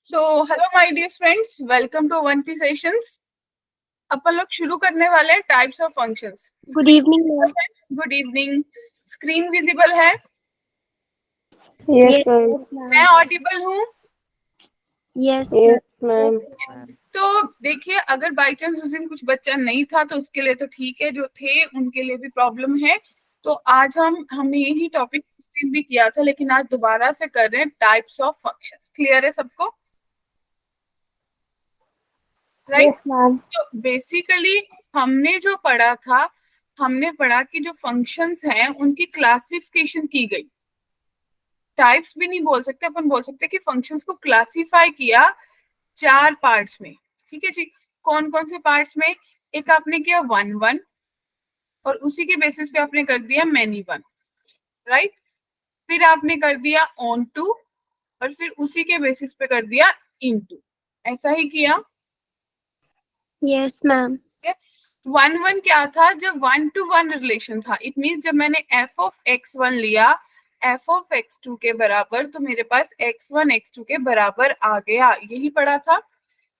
So hello my dear friends, welcome to Avanti sessions. अपन लोग शुरू करने वाले हैं types of functions. Good evening ma'am. Good evening. Screen visible है? Yes ma'am. मैं ऑडिबल हूँ? Yes ma'am. तो देखिए, अगर बाई चांस उस दिन कुछ बच्चा नहीं था तो उसके लिए तो ठीक है, जो थे उनके लिए भी प्रॉब्लम है। तो आज हमने यही टॉपिक उस दिन भी किया था, लेकिन आज दोबारा से कर रहे हैं टाइप्स ऑफ फंक्शंस। क्लियर है सबको? राइट। Yes ma'am. तो बेसिकली हमने जो पढ़ा था, हमने पढ़ा कि जो फंक्शंस हैं उनकी क्लासिफिकेशन की गई। टाइप्स भी नहीं बोल सकते, अपन बोल सकते कि फंक्शंस को क्लासिफाई किया 4 पार्ट्स में। ठीक है जी। कौन कौन से पार्ट्स में? एक आपने किया वन वन, और उसी के बेसिस पे आपने कर दिया मैनी वन। राइट। फिर आपने कर दिया ऑन टू, और फिर उसी के बेसिस पे कर दिया इन टू। ऐसा ही किया। Yes ma'am. वन वन क्या था? जब 1 to 1 रिलेशन था, इट मीन जब मैंने एफ ऑफ एक्स वन लिया एफ ऑफ एक्स टू के बराबर, तो मेरे पास एक्स वन एक्स टू के बराबर आ गया। यही पढ़ा था।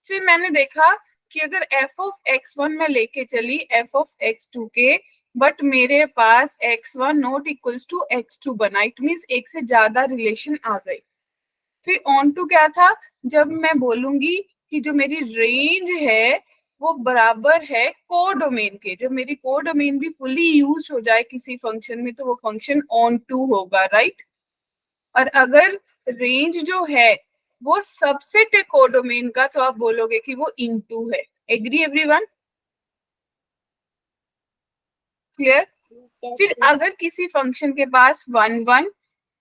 फिर मैंने देखा कि अगर एफ ऑफ एक्स वन में लेके चली एफ ऑफ एक्स टू के, बट मेरे पास x one not equals to x two बना, इट मीन एक से ज्यादा रिलेशन आ गई। फिर ऑन टू क्या था? जब मैं बोलूंगी कि जो मेरी रेंज है वो बराबर है कोडोमेन के, जब मेरी कोडोमेन भी फुली यूज हो जाए किसी फंक्शन में, तो वो फंक्शन ऑन टू होगा। राइट। और अगर रेंज जो है वो सबसेट है कोडोमेन का, तो आप बोलोगे कि वो इनटू है। Agree everyone? क्लियर? फिर अगर किसी फंक्शन के पास वन वन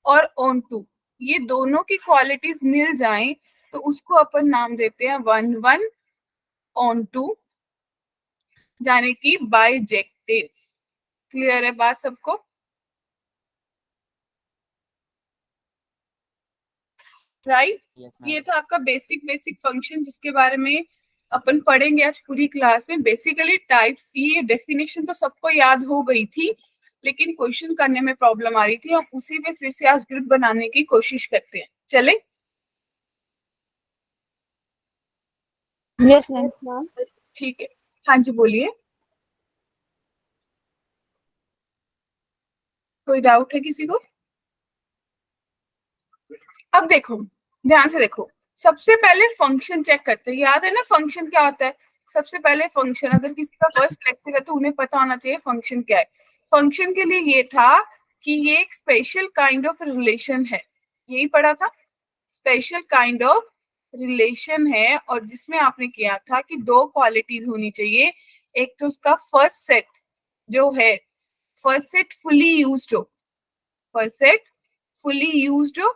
और ऑन टू, ये दोनों की क्वालिटीज मिल जाएं, तो उसको अपन नाम देते हैं वन वन ऑन टू, यानी कि बाइजेक्टिव। क्लियर है बात सबको? राइट। ये था आपका बेसिक बेसिक फंक्शन, जिसके बारे में अपन पढ़ेंगे आज पूरी क्लास में। बेसिकली टाइप्स की ये डेफिनेशन तो सबको याद हो गई थी, लेकिन क्वेश्चन करने में प्रॉब्लम आ रही थी। हम उसी पे फिर से आज ग्रुप बनाने की कोशिश करते हैं। चले? Yes ma'am. ठीक है। हाँ जी, बोलिए। कोई डाउट है किसी को? अब देखो, ध्यान से देखो। सबसे पहले फंक्शन चेक करते हैं। याद है ना फंक्शन क्या होता है? सबसे पहले फंक्शन, अगर किसी का फर्स्ट लेक्चर है तो उन्हें पता होना चाहिए फंक्शन क्या है। फंक्शन के लिए ये था कि ये एक स्पेशल काइंड ऑफ रिलेशन है। यही पढ़ा था। स्पेशल काइंड ऑफ रिलेशन है, और जिसमें आपने किया था कि दो क्वालिटीज होनी चाहिए। एक तो उसका फर्स्ट सेट जो है, फर्स्ट सेट फुली यूज्ड हो, फर्स्ट सेट फुली यूज्ड हो।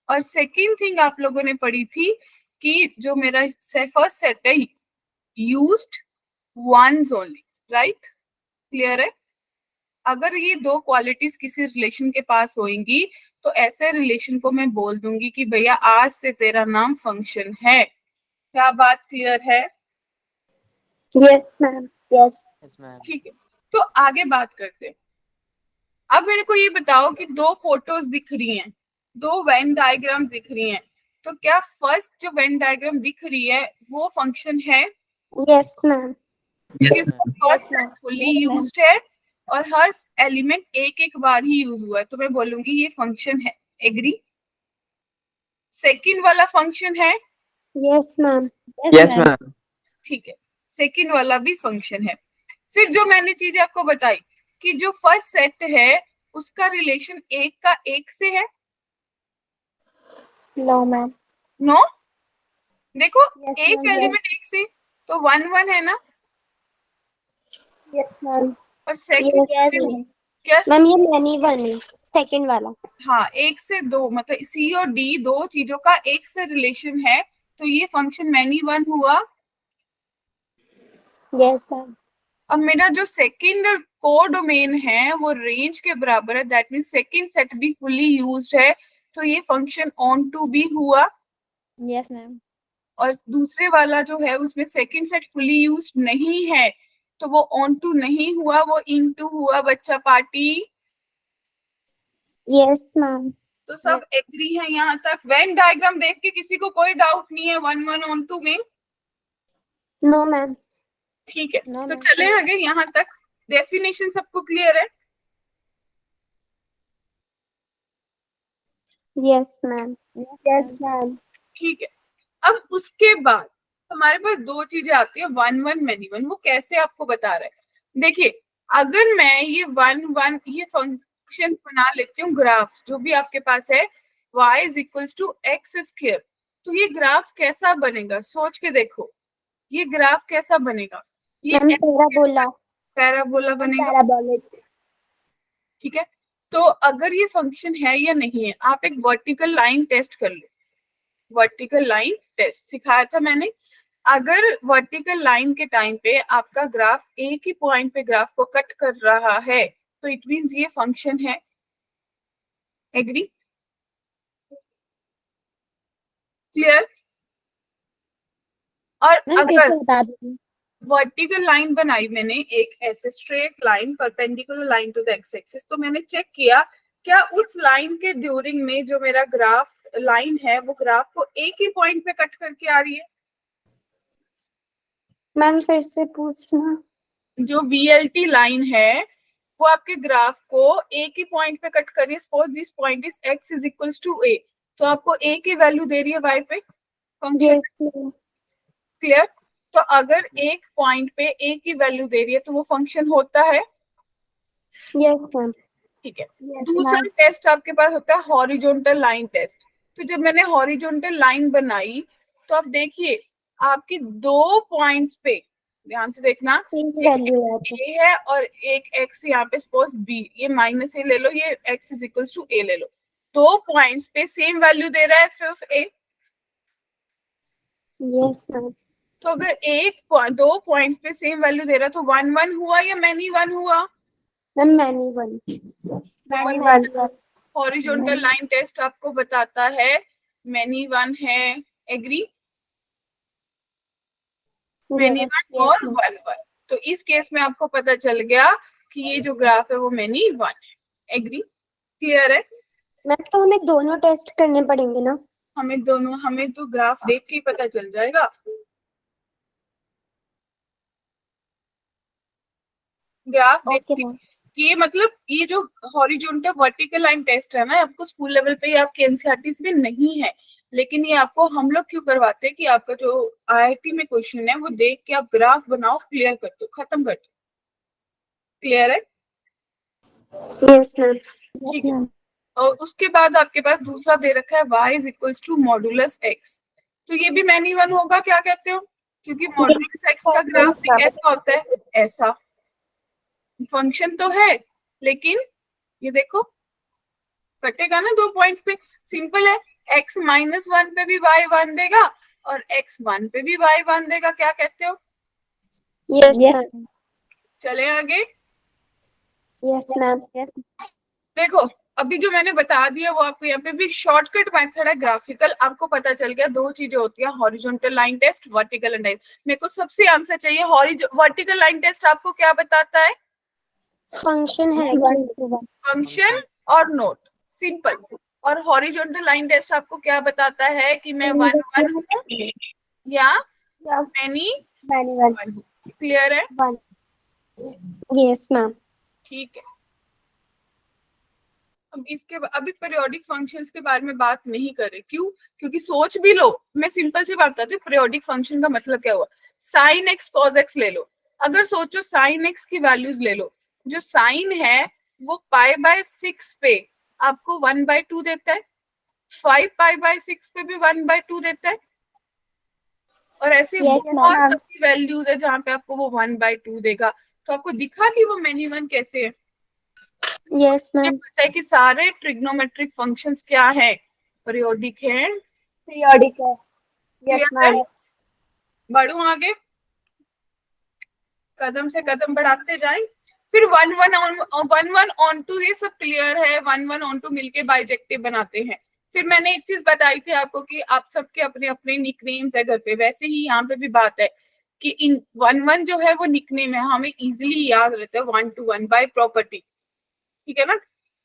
और सेकंड थिंग आप लोगों ने पढ़ी थी कि जो मेरा फर्स्ट सेट है used once only. Right. Clear है? अगर ये दो क्वालिटीज किसी रिलेशन के पास होंगी, तो ऐसे रिलेशन को मैं बोल दूंगी कि भैया आज से तेरा नाम फंक्शन है। क्या बात क्लियर है? Yes ma'am. यस। ठीक है। तो आगे बात करते हैं। अब मेरे को ये बताओ कि दो फोटोज दिख रही हैं, दो वेन डायग्राम दिख रही हैं, तो क्या फर्स्ट जो वेन डायग्राम दिख रही है वो फंक्शन है? Yes ma'am. क्योंकि उसका फर्स्ट सेट फुली यूज्ड है और हर एलिमेंट एक एक बार ही यूज हुआ है, तो मैं बोलूंगी ये फंक्शन है। एग्री? सेकंड वाला फंक्शन है? Yes ma'am. Yes ma'am. ठीक है, सेकंड वाला भी फंक्शन है। फिर जो मैंने चीजें आपको बताई कि जो फर्स्ट सेट है उसका रिलेशन एक का एक से है। No ma'am. नो। देखो, यस एक मैम। एलिमेंट एक से, तो वन वन है ना। Yes ma'am. और सेकंड क्या? मैम ये मैनी वन है, सेकंड वाला। हाँ, एक से दो, मतलब सी और डी दो चीजों का एक से रिलेशन है, तो ये फंक्शन मैनी वन हुआ। Yes ma'am. अब मेरा जो सेकंड कोडोमेन है वो रेंज के बराबर है, दैट मीन सेकंड सेट भी फुली यूज्ड है, तो ये फंक्शन ऑन टू भी हुआ। Yes ma'am. और दूसरे वाला जो है उसमें सेकंड सेट फुली यूज्ड नहीं है, तो वो ऑन टू नहीं हुआ, वो इन टू हुआ। बच्चा पार्टी? Yes ma'am. तो सब एग्री है यहाँ तक? वेन डायग्राम देख के किसी को कोई डाउट नहीं है 1 1 ऑन टू में? No ma'am. ठीक है, No, तो ma'am. चले आगे। यहाँ तक डेफिनेशन सबको क्लियर है? Yes ma'am. Yes ma'am. ठीक है। अब उसके बाद हमारे पास दो चीजें आती है, 1 1 मैनी 1। वो कैसे आपको बता रहा है? देखिए, अगर मैं ये 1 1 ये फंक्शन बना लेती हूँ, ग्राफ जो भी आपके पास है y is equals to x square, तो ये ग्राफ कैसा बनेगा? सोच के देखो, ये ग्राफ कैसा बनेगा? ये मैम पैराबोला। पैराबोला बनेगा। पैराबोलिक। ठीक है, तो अगर ये फंक्शन है या नहीं है, आप एक वर्टिकल लाइन टेस्ट कर लो। वर्टिकल लाइन टेस्ट सिखाया था मैंने। अगर वर्टिकल लाइन के टाइम पे आपका ग्राफ एक ही पॉइंट पे ग्राफ को कट कर रहा है, तो इट मींस ये फंक्शन है। एग्री? क्लियर? और मैम फिर अगर से बता दो। वर्टिकल लाइन बनाई मैंने, एक ऐसे straight line perpendicular line to the x axis, तो मैंने चेक किया क्या उस लाइन के ड्यूरिंग में जो मेरा ग्राफ लाइन है वो ग्राफ को एक ही पॉइंट पे कट करके आ रही है? मैम फिर से पूछना। जो वीएलटी लाइन है वो आपके ग्राफ को एक ही पॉइंट पे कट कर रही है। Suppose this point is x is equals to a, तो आपको a की वैल्यू दे रही है y पे फंक्शन। Yes ma'am. क्लियर? तो अगर एक पॉइंट पे a की वैल्यू दे रही है तो वो फंक्शन होता है। Yes ma'am. ठीक है। Yes, दूसरा ma'am. टेस्ट आपके पास होता है हॉरिजॉन्टल लाइन टेस्ट। तो जब मैंने हॉरिजॉन्टल लाइन बनाई तो आप देखिए आपके दो पॉइंट्स पे, ध्यान से देखना, वैल्यू ए है और एक एक्स यहाँ पे सपोज बी, ये माइनस ए ले लो, ये एक्स इज इक्वल्स टू ए ले लो। दो पॉइंट्स पे सेम वैल्यू दे रहा है फिर ए। Yes ma'am. तो अगर दो पॉइंट्स पे सेम वैल्यू दे रहा है तो 1 1 हुआ या मैनी 1 हुआ? Ma'am many one. Many one. Horizontal line test आपको बताता है मैनी 1 है। एग्री? मैनी 1 और 1 1। तो इस केस में आपको पता चल गया कि ये जो ग्राफ है वो मैनी 1 है। एग्री? क्लियर है? मैम तो हमें दोनों टेस्ट करने पड़ेंगे ना? हमें तो ग्राफ देख के ही पता चल जाएगा। ग्राफ देख ओके के मैम। ये मतलब ये जो हॉरिजॉन्टल वर्टिकल लाइन टेस्ट है ना, आपको स्कूल लेवल पे या आपके एनसीईआरटी में नहीं है, लेकिन ये आपको हम लोग क्यों करवाते हैं कि आपका जो आईआईटी में क्वेश्चन है वो देख के आप ग्राफ बनाओ, क्लियर कर दो, खत्म कर दो। क्लियर है? Yes ma'am. ठीक है। और उसके बाद आपके पास दूसरा दे रखा है y is equals to modulus x, तो ये भी मैनी वन होगा, क्या कहते हो? क्योंकि मॉडुलस x का ग्राफ भी कैसा होता है? ऐसा। फंक्शन तो है लेकिन ये देखो कटेगा ना दो पॉइंट्स पे। सिंपल है, x माइनस 1 पे भी y 1 देगा और x 1 पे भी y 1 देगा, क्या कहते हो? Yes ma'am. चले आगे। Yes ma'am. देखो अभी जो मैंने बता दिया वो आपको यहाँ पे भी शॉर्टकट मेथड है ग्राफिकल। आपको पता चल गया दो चीजें होती है, horizontal line test, vertical line test. मेरे को सबसे आंसर चाहिए, वर्टिकल लाइन टेस्ट आपको क्या बताता है? फंक्शन है। फंक्शन और नोट, सिंपल। और हॉरिजॉन्टल लाइन टेस्ट आपको क्या बताता है कि मैं 1 1 हूँ या मैनी मैनी 1 हूँ। क्लियर है? वन। Yes ma'am. ठीक है। अब अभी पीरियोडिक फंक्शंस के बारे में बात नहीं करें, क्यों? क्योंकि सोच भी लो, मैं सिंपल सी बात बताती हूँ पीरियोडिक फंक्शन का मतलब क्या हुआ। साइन एक्स कॉज एक्स ले लो, अगर सोचो साइन एक्स की वैल्यूज ले लो, जो साइन है वो π/6 पे आपको 1/2 देता है, 5 π/6 पे भी 1/2 देता है, और ऐसे बहुत सारी वैल्यूज है जहाँ पे आपको वो 1/2 देगा। तो आपको दिखा कि वो मैनी वन कैसे है? Yes ma'am. पता है कि सारे ट्रिग्नोमेट्रिक फंक्शंस क्या है? पीरियोडिक है। पीरियोडिक है। Yes ma'am. बढ़ू आगे, कदम से कदम बढ़ाते जाएं। फिर 1 1 ऑन टू, ये सब क्लियर है। 1 1 ऑन टू मिलके बाइजेक्टिव बनाते हैं। फिर मैंने एक चीज बताई थी आपको कि आप सबके अपने अपने निकनेम्स है घर पे, वैसे ही यहाँ पे भी बात है कि इन 1 1 जो है वो निकनेम है, हमें इजिली याद रहता है 1 to 1 बाय प्रॉपर्टी। ठीक है ना?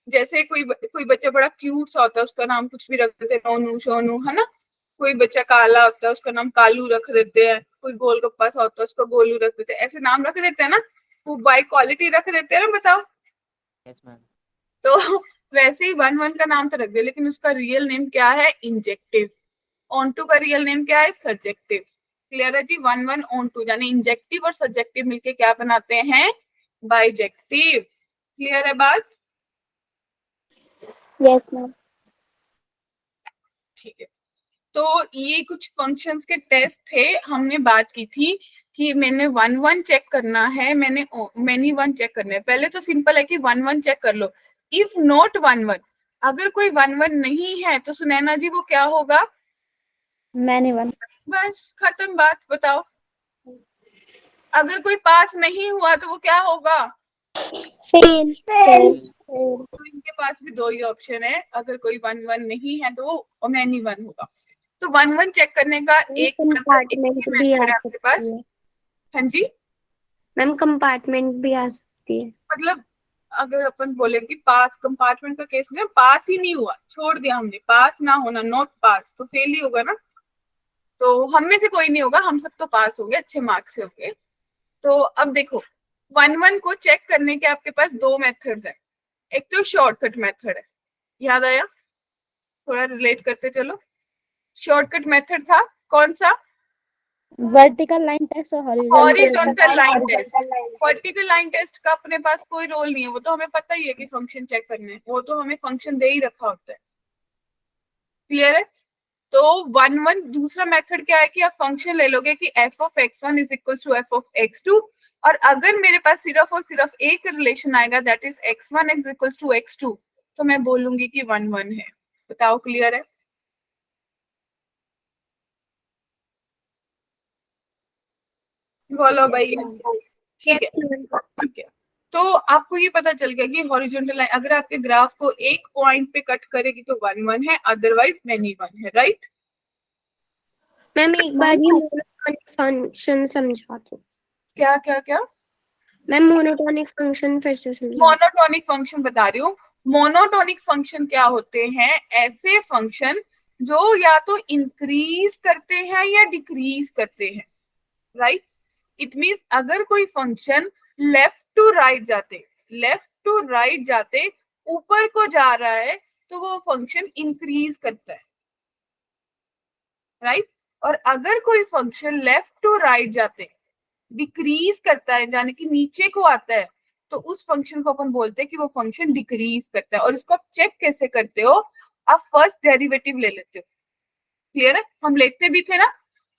जैसे कोई बच्चा बड़ा क्यूट सा होता है, उसका नाम कुछ भी रख देते हैं, नोनू सोनू, है ना। कोई बच्चा काला होता है, उसका नाम कालू रख देते हैं। कोई गोलगप्पा सा होता है, उसका गोलू रख देते हैं। ऐसे नाम रख देते हैं ना, वो बाय क्वालिटी रख देते हैं ना, बताओ। Yes ma'am. तो वैसे ही वन वन का नाम तो रख दिया, लेकिन उसका रियल नेम क्या है? इंजेक्टिव। ऑन टू का रियल नेम क्या है? सब्जेक्टिव। क्लियर है जी? वन वन ऑन टू, यानी इंजेक्टिव और सब्जेक्टिव मिलके क्या बनाते हैं? बाइजेक्टिव। क्लियर है बात? Yes, ma'am. ठीक है। तो ये कुछ फंक्शंस के टेस्ट थे, हमने बात की थी कि मैंने वन वन चेक करना है, मैंने मैनी वन चेक करना है। पहले तो सिंपल है कि वन वन चेक कर लो। इफ नॉट वन वन, अगर कोई वन वन नहीं है तो सुनैना जी वो क्या होगा? Many one. बस खत्म बात। बताओ, अगर कोई पास नहीं हुआ तो वो क्या होगा? Fail. Fail. तो इनके पास भी दो ही ऑप्शन है, अगर कोई वन वन नहीं है तो वो मैनी वन होगा। तो वन वन चेक करने का एक कंपार्टमेंट भी आ मेथड है आपके पास। सकती है। हाँ जी, मैम कंपार्टमेंट भी आ सकती है। मतलब अगर अपन बोले कि पास, कंपार्टमेंट का केस में पास ही नहीं हुआ, छोड़ दिया हमने, पास ना होना, नॉट पास, तो फेल ही होगा ना। तो हम में से कोई नहीं होगा, हम सब तो पास होंगे, अच्छे मार्क्स से होंगे। तो अब देखो, वन वन को चेक करने के आपके पास दो मेथड्स है। एक तो शॉर्टकट मेथड है, याद आया? थोड़ा रिलेट करते चलो। शॉर्टकट मेथड था कौन सा? वर्टिकल लाइन टेस्ट और horizontal line test. Vertical line test का अपने पास कोई रोल नहीं है, वो तो हमें पता ही है कि फंक्शन चेक करने हैं, वो तो हमें फंक्शन दे ही रखा होता है। क्लियर है? तो वन वन दूसरा मेथड क्या है कि आप फंक्शन ले लोगे कि f of x one is equal to f of x two, और अगर मेरे पास सिर्फ और सिर्फ एक रिलेशन आएगा, that is x one is equal to x two, तो मैं बोलूंगी कि वन वन है। बताओ, क्लियर है? बोलो भाई। ठीक है, ठीक है। तो आपको ये पता चल गया कि हॉरिजॉन्टल लाइन अगर आपके ग्राफ को एक पॉइंट पे कट करेगी तो वन वन है, अदरवाइज मैनी वन है, राइट? मैम एक बार ये मोनोटोनिक फंक्शन समझा दो। क्या क्या क्या? मैम मोनोटोनिक फंक्शन फिर से समझा। मोनोटोनिक फंक्शन बता रही हूँ। मोनोटोनिक फंक्शन क्या होते हैं? ऐसे फंक्शन जो या तो इंक्रीज करते हैं या डिक्रीज करते हैं, राइट? इट मीन्स अगर कोई फंक्शन लेफ्ट टू राइट जाते ऊपर को जा रहा है तो वो फंक्शन इंक्रीज करता है, राइट? और अगर कोई फंक्शन लेफ्ट टू राइट जाते डिक्रीज करता है, यानी कि नीचे को आता है, तो उस फंक्शन को अपन बोलते हैं कि वो फंक्शन डिक्रीज करता है। और इसको आप चेक कैसे करते हो? आप फर्स्ट डेरिवेटिव ले लेते हो। क्लियर है? हम लेते भी थे ना,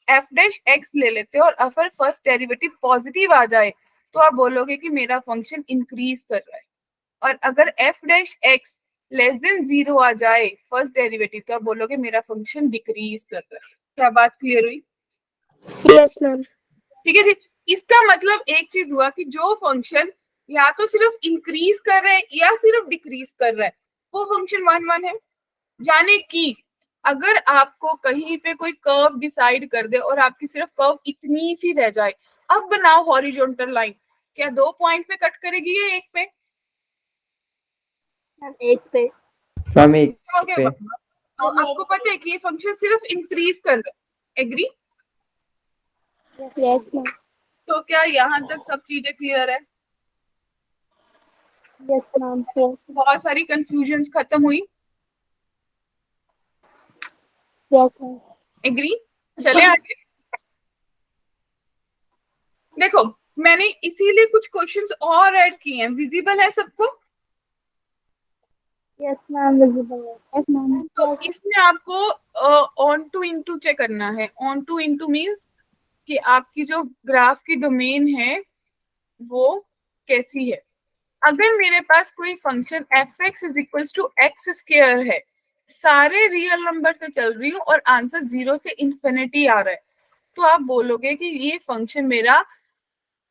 एफ डैश एक्स ले लेते हो, और अगर फर्स्ट डेरिवेटिव पॉजिटिव आ जाए तो आप बोलोगे कि मेरा फंक्शन इंक्रीज कर रहा है। और अगर F dash x less than 0 आ जाए फर्स्ट डेरिवेटिव, तो आप बोलोगे मेरा फंक्शन डिक्रीज कर रहा है। क्या बात क्लियर हुई? Yes ma'am. ठीक है जी। इसका मतलब एक चीज हुआ कि जो फंक्शन या तो सिर्फ इंक्रीज कर रहा है या सिर्फ डिक्रीज कर रहा है, वो फंक्शन वन वन है। जाने की अगर आपको कहीं पे कोई कर्व डिसाइड कर दे और आपकी सिर्फ कर्व इतनी सी रह जाए, अब बनाओ हॉरिजॉन्टल लाइन, क्या दो पॉइंट पे कट करेगी या एक पे? एक पे। मैम एक क्या हो गया पे। बाबा? तो आपको पता है कि ये फंक्शन सिर्फ इंक्रीज कर रहा है। एग्री? Yes ma'am. तो क्या यहाँ तक सब चीजें क्लियर है? Yes ma'am. यस। बहुत सारी कंफ्यूजन खत्म हुई? Yes ma'am. एग्री? चले आगे। देखो, मैंने इसीलिए कुछ क्वेश्चंस और ऐड किए हैं। विजिबल है सबको? यस मैम विजिबल है। Yes ma'am. तो इसमें आपको ऑन टू इनटू चेक करना है। ऑन टू इनटू मींस कि आपकी जो ग्राफ की डोमेन है वो कैसी है। अगर मेरे पास कोई function f x is equal to x square है, सारे रियल नंबर से चल रही हूँ और आंसर 0 से इंफिनिटी आ रहा है, तो आप बोलोगे कि ये फंक्शन मेरा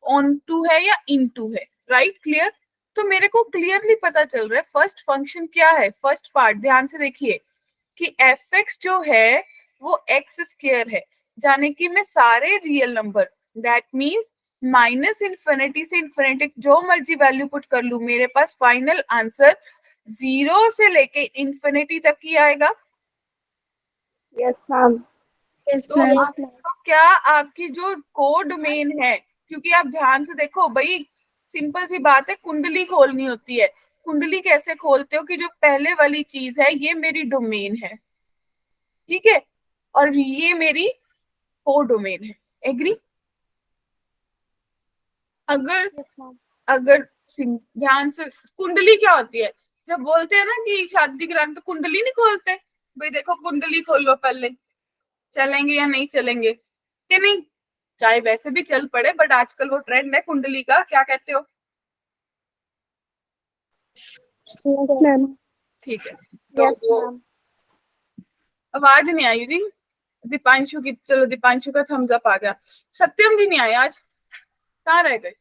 ऑन टू है या इन टू है, राइट? क्लियर? तो मेरे को क्लियरली पता चल रहा है फर्स्ट फंक्शन क्या है। फर्स्ट पार्ट ध्यान से देखिए कि एफ एक्स जो है वो एक्स स्क्वायर है, जाने कि मैं सारे real number, that means minus infinity से इन्फिनिटी जो मर्जी वैल्यू पुट कर लू, मेरे पास फाइनल आंसर 0 से लेके इंफिनिटी तक ही आएगा। Yes ma'am. Yes, तो ma'am. तो क्या आपकी जो कोड मेन है, क्योंकि आप ध्यान से देखो भाई, सिंपल सी बात है, कुंडली खोलनी होती है। कुंडली कैसे खोलते हो कि जो पहले वाली चीज है ये मेरी डोमेन है, ठीक है, और ये मेरी कोड डोमेन है। एग्री? अगर यस मैम। अगर ध्यान से, कुंडली क्या होती है? जब बोलते हैं ना कि शादी कराने तो कुंडली नहीं खोलते, भाई देखो कुंडली खोलो पहले, चलेंगे या नहीं चलेंगे कि नहीं? चाहे वैसे भी चल पड़े, बट आजकल वो ट्रेंड है कुंडली का, क्या कहते हो? Yes, ma'am. ठीक है, तो यस वो मैम। आवाज नहीं आई जी दीपांशु की। चलो दीपांशु का थम्स अप आ गया। सत्यम जी नहीं आए आज, कहाँ रह गए?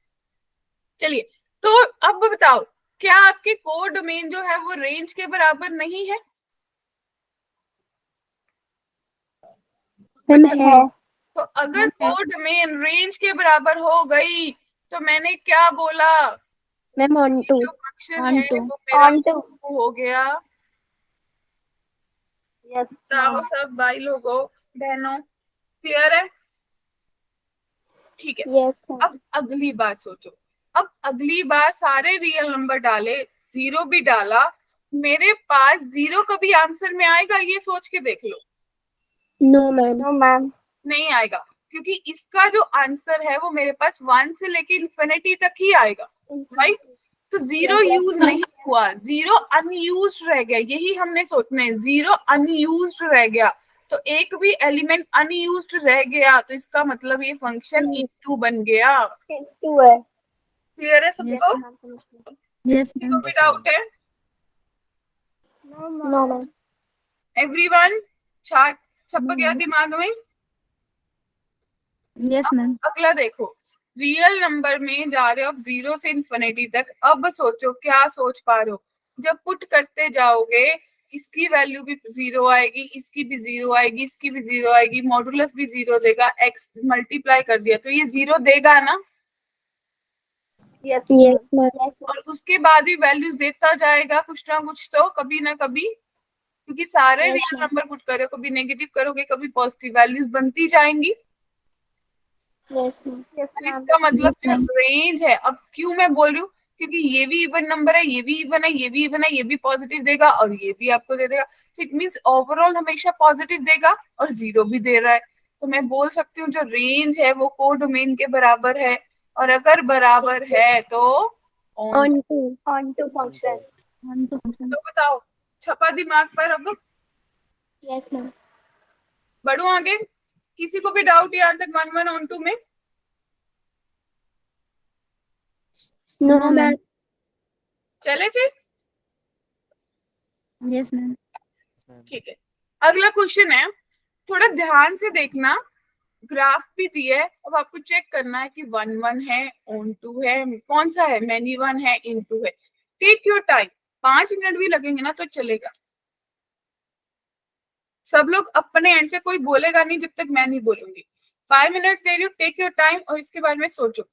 चलिए, तो अब बताओ, क्या आपके कोड डोमेन जो है वो रेंज के बराबर नहीं है? Ma'am, है। है. तो अगर कोड डोमेन रेंज के बराबर हो गई तो मैंने क्या बोला? Ma'am, on जो to. फंक्शन On है to. वो मेरा ऑन टू। हो गया। यस बताओ मैम। सब भाई लोगों बहनों, क्लियर है? ठीक है, यस अब मैम। अगली बार सोचो। अब अगली बार सारे रियल नंबर डाले, जीरो भी डाला, मेरे पास जीरो कभी आंसर में आएगा? ये सोच के देख लो। No, ma'am. No ma'am. नहीं आएगा, क्योंकि इसका जो आंसर है वो मेरे पास 1 से लेके इन्फिनिटी तक ही आएगा, राइट? तो जीरो यूज नहीं हुआ, जीरो अनयूज रह गया, यही हमने सोचना है, जीरो अनयूज रह गया। तो एक भी एलिमेंट अनयूज रह गया तो इसका मतलब ये फंक्शन इनटू बन गया। टू है। क्लियर है यस सबको? मैम समझ गई। Yes, किसी को ma'am. भी Yes, ma'am. डाउट है? No ma'am. एवरीवन छा छप गया दिमाग में? Yes, ma'am. अगला देखो, रियल नंबर में जा रहे हो अब जीरो से इन्फिनिटी तक। अब सोचो क्या सोच पा रहे हो? जब पुट करते जाओगे इसकी वैल्यू भी जीरो आएगी, इसकी भी जीरो आएगी, इसकी भी जीरो आएगी, मॉडुलस भी जीरो देगा, एक्स मल्टीप्लाई कर दिया तो ये जीरो देगा ना? Yes Yes, ma'am. और उसके बाद भी वैल्यूज देता जाएगा कुछ ना कुछ तो, कभी ना कभी, क्योंकि सारे Yes, real ma'am. Number put करो, कभी नेगेटिव करोगे कभी पॉजिटिव, वैल्यूज बनती जाएंगी। Yes ma'am. यस तो मैम। इसका मतलब जो रेंज है, अब क्यों मैं बोल रही हूँ, क्योंकि ये भी इवन नंबर है, ये भी इवन है, ये भी इवन है, ये भी पॉजिटिव देगा और ये भी आपको दे देगा, तो इट मीन्स ओवरऑल हमेशा पॉजिटिव देगा और जीरो भी दे रहा है। तो मैं बोल सकती हूँ जो रेंज है वो कोडोमेन के बराबर है, और अगर बराबर है तो on. On to. Onto function. On to function. तो बताओ, छपा दिमाग पर? अब यस मैम। बढ़ो आगे, किसी को भी डाउट यहाँ तक 1 1 ऑन 2 में? No, ma'am. चले फिर? Yes, ma'am. Yes, ma'am. ठीक है, अगला क्वेश्चन है, थोड़ा ध्यान से देखना, ग्राफ भी दिया है। अब आपको चेक करना है कि 1 1 है, ऑन 2 है, कौन सा है, मैनी 1 है, इन 2 है। टेक योर टाइम, 5 मिनट भी लगेंगे ना तो चलेगा। सब लोग अपने एंड से, कोई बोलेगा नहीं जब तक मैं नहीं बोलूंगी। 5 मिनट दे रही हूँ, टेक योर टाइम और इसके बारे में सोचो।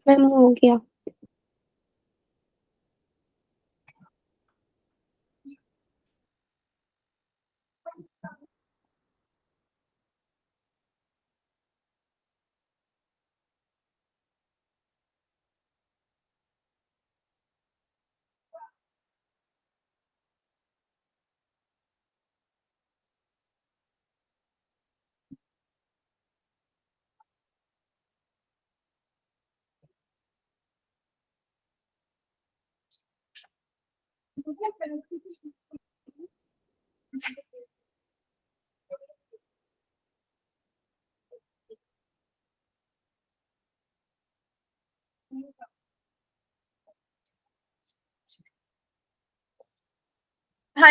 मैम हो गया. हाँ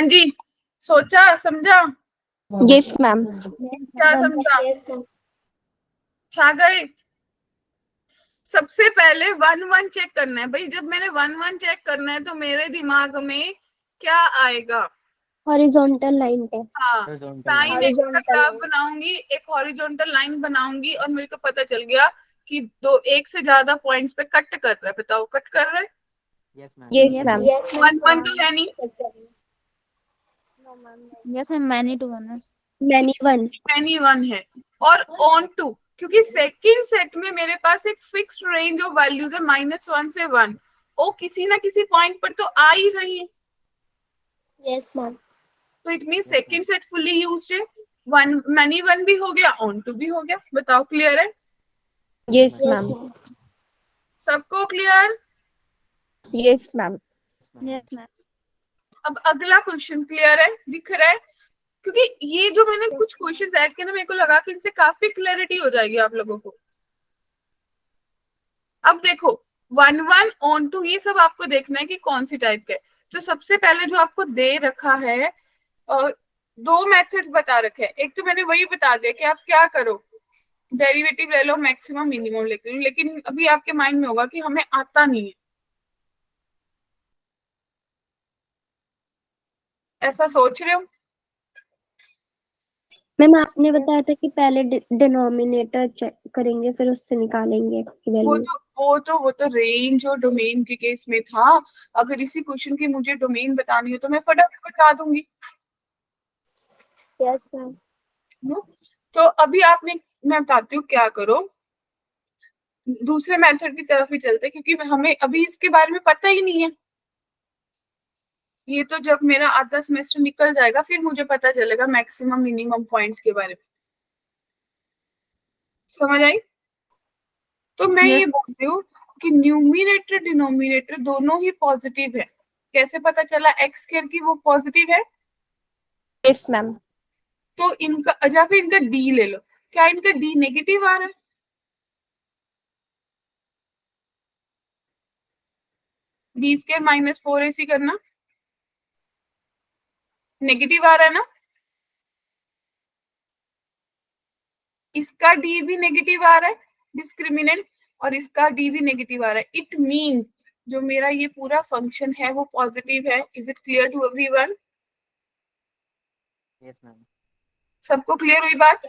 जी, सोचा समझा? Yes, ma'am. क्या समझा? Yes, ma'am. छा गए? सबसे पहले 1-1 चेक करना है भाई। जब मैंने 1-1 चेक करना है तो मेरे दिमाग में क्या आएगा? Horizontal line test. हाँ, Horizontal साइन line. एक्स का Horizontal ग्राफ line. बनाऊंगी, एक हॉरिजॉन्टल लाइन बनाऊंगी और मेरे को पता चल गया कि दो एक से ज्यादा पॉइंट्स पे कट कर रहा है। बताओ कट कर रहा है? Yes, ma'am. Yes, ma'am. Yes, ma'am. 1-1 तो है नहीं, No, ma'am. Yes, ma'am. Many to one. Many one. Any one है। और ऑन टू, क्योंकि सेकंड सेट में मेरे पास एक फिक्स्ड रेंज ऑफ वैल्यूज है -1 से 1, वो किसी ना किसी पॉइंट पर तो आ ही रही है। Yes, ma'am. तो it mean Yes, second ma'am. Set fully used है। वन मैनी वन भी हो गया, ऑन टू भी हो गया। बताओ क्लियर है? Yes, Yes, ma'am. ma'am. सबको clear? Yes, ma'am. Yes, ma'am. Yes, ma'am. अब अगला क्वेश्चन क्लियर है, दिख रहा है? क्योंकि ये जो मैंने कुछ क्वेश्चंस ऐड किए ना, मेरे को लगा कि इनसे काफी क्लैरिटी हो जाएगी आप लोगों को। अब देखो 1-1 ऑन टू, ये सब आपको देखना है कि कौन सी टाइप के। तो सबसे पहले जो आपको दे रखा है, दो मेथड्स बता रखे हैं। एक तो मैंने वही बता दिया कि आप क्या करो, डेरिवेटिव ले लो, मैक्सिमम मिनिमम ले लो। लेकिन अभी आपके माइंड में होगा कि हमें आता नहीं है, ऐसा सोच रहे हो? मैम आपने बताया था कि पहले डिनोमिनेटर चेक करेंगे फिर उससे निकालेंगे x की वो वैल्यू। तो वो तो रेंज और डोमेन के केस में था। अगर इसी क्वेश्चन की मुझे डोमेन बतानी हो तो मैं फटाफट बता दूंगी। Yes, ma'am. तो अभी आपने, मैं बताती हूँ क्या करो, दूसरे मेथड की तरफ ही चलते, क्योंकि हमें अभी इसके बारे में पता ही नहीं है। ये तो जब मेरा आधा सेमेस्टर निकल जाएगा फिर मुझे पता चलेगा मैक्सिमम मिनिमम पॉइंट्स के बारे में। समझ आई? तो मैं Yes. ये बोल रही हूँ कि न्यूमिनेटर डिनोमिनेटर दोनों ही पॉजिटिव है। कैसे पता चला एक्स स्क्वायर की वो पॉजिटिव है? Yes, ma'am. तो इनका, या फिर इनका डी ले लो, क्या इनका डी नेगेटिव आ रहा है? बी स्क्वायर -4ac करना नेगेटिव आ रहा है ना? इसका डी भी नेगेटिव आ रहा है, डिस्क्रिमिनेंट, और इसका डी भी नेगेटिव आ रहा है। इट मींस जो मेरा ये पूरा फंक्शन है वो पॉजिटिव है। Is it clear to everyone? Yes, ma'am. सबको क्लियर हुई बात?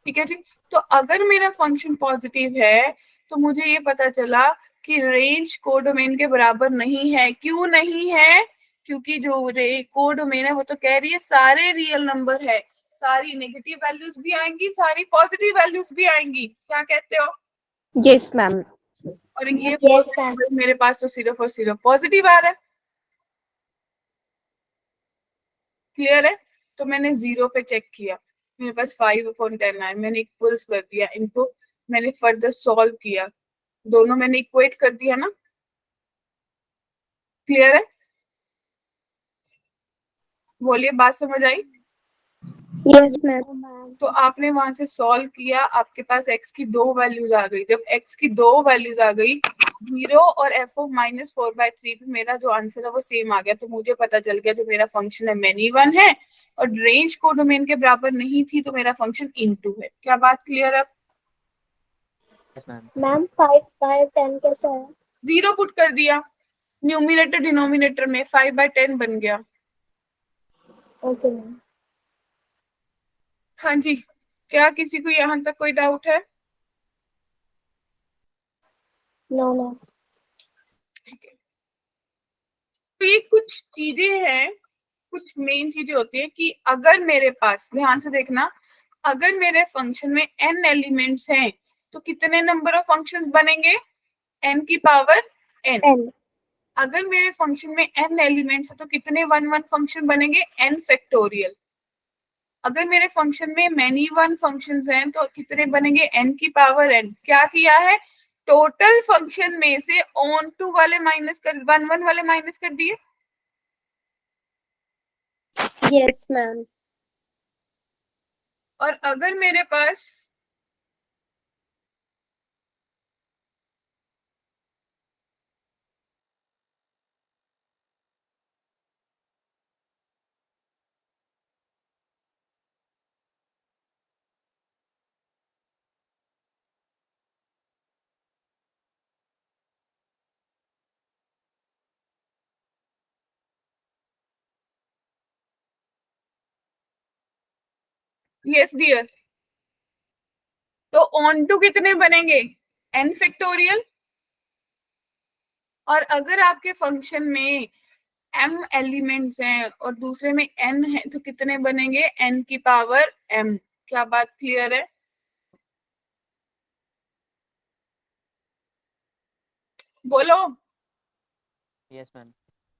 ठीक है जी। तो अगर मेरा फंक्शन पॉजिटिव है तो मुझे ये पता चला कि रेंज कोडोमेन के बराबर नहीं है। क्यों नहीं है? क्योंकि जो कोडोमेन है वो तो कह रही है सारे रियल नंबर है, सारी नेगेटिव वैल्यूज भी आएंगी, सारी पॉजिटिव वैल्यूज भी आएंगी। क्या कहते हो? Yes, ma'am. और ये Yes, ma'am. मेरे पास तो सिर्फ और सिर्फ पॉजिटिव आ रहा है। क्लियर है? तो मैंने 0 पे चेक किया, मेरे पास 5/10 आए, मैंने इक्वल्स कर दिया इनको, मैंने फर्दर सॉल्व किया, दोनों मैंने इक्वेट कर दिया ना। क्लियर है? बोलिए, बात समझ आई? Yes, ma'am. Ma'am. तो आपने वहां से सॉल्व किया, आपके पास x की दो वैल्यूज आ गई। जब x की दो वैल्यूज आ गई, 0 और f ऑफ -4/3 पे मेरा जो आंसर है वो सेम आ गया। तो मुझे पता चल गया जो मेरा फंक्शन है मैनी वन है और रेंज को डोमेन के बराबर नहीं थी, तो मेरा फंक्शन इनटू है। क्या बात क्लियर है? Yes, ma'am. Ma'am, 5/10 कैसा है? 0 पुट कर दिया न्यूमिनेटर डिनोमिनेटर में, 5/10 बन गया। Okay, ma'am. हाँ जी, क्या किसी को यहाँ तक कोई डाउट है? No, ma'am. ठीक है। तो ये कुछ चीजें हैं, कुछ मेन चीजें होती है कि अगर मेरे पास, ध्यान से देखना, अगर मेरे फंक्शन में n एलिमेंट्स हैं तो कितने नंबर ऑफ फंक्शंस बनेंगे? n की पावर n। N. अगर मेरे फंक्शन में n एलिमेंट्स है तो कितने 1-1 फंक्शन बनेंगे? n factorial. अगर मेरे फंक्शन में मैनी वन फंक्शंस हैं तो कितने बनेंगे? n की पावर n। क्या किया है? टोटल फंक्शन में से ऑन टू वाले माइनस कर, 1-1 वाले माइनस कर दिए। Yes, ma'am. और अगर मेरे पास यस डियर, तो ऑन टू कितने बनेंगे? n factorial. और अगर आपके फंक्शन में m एलिमेंट्स हैं और दूसरे में n है तो कितने बनेंगे? n की पावर m। क्या बात क्लियर है? बोलो Yes, ma'am.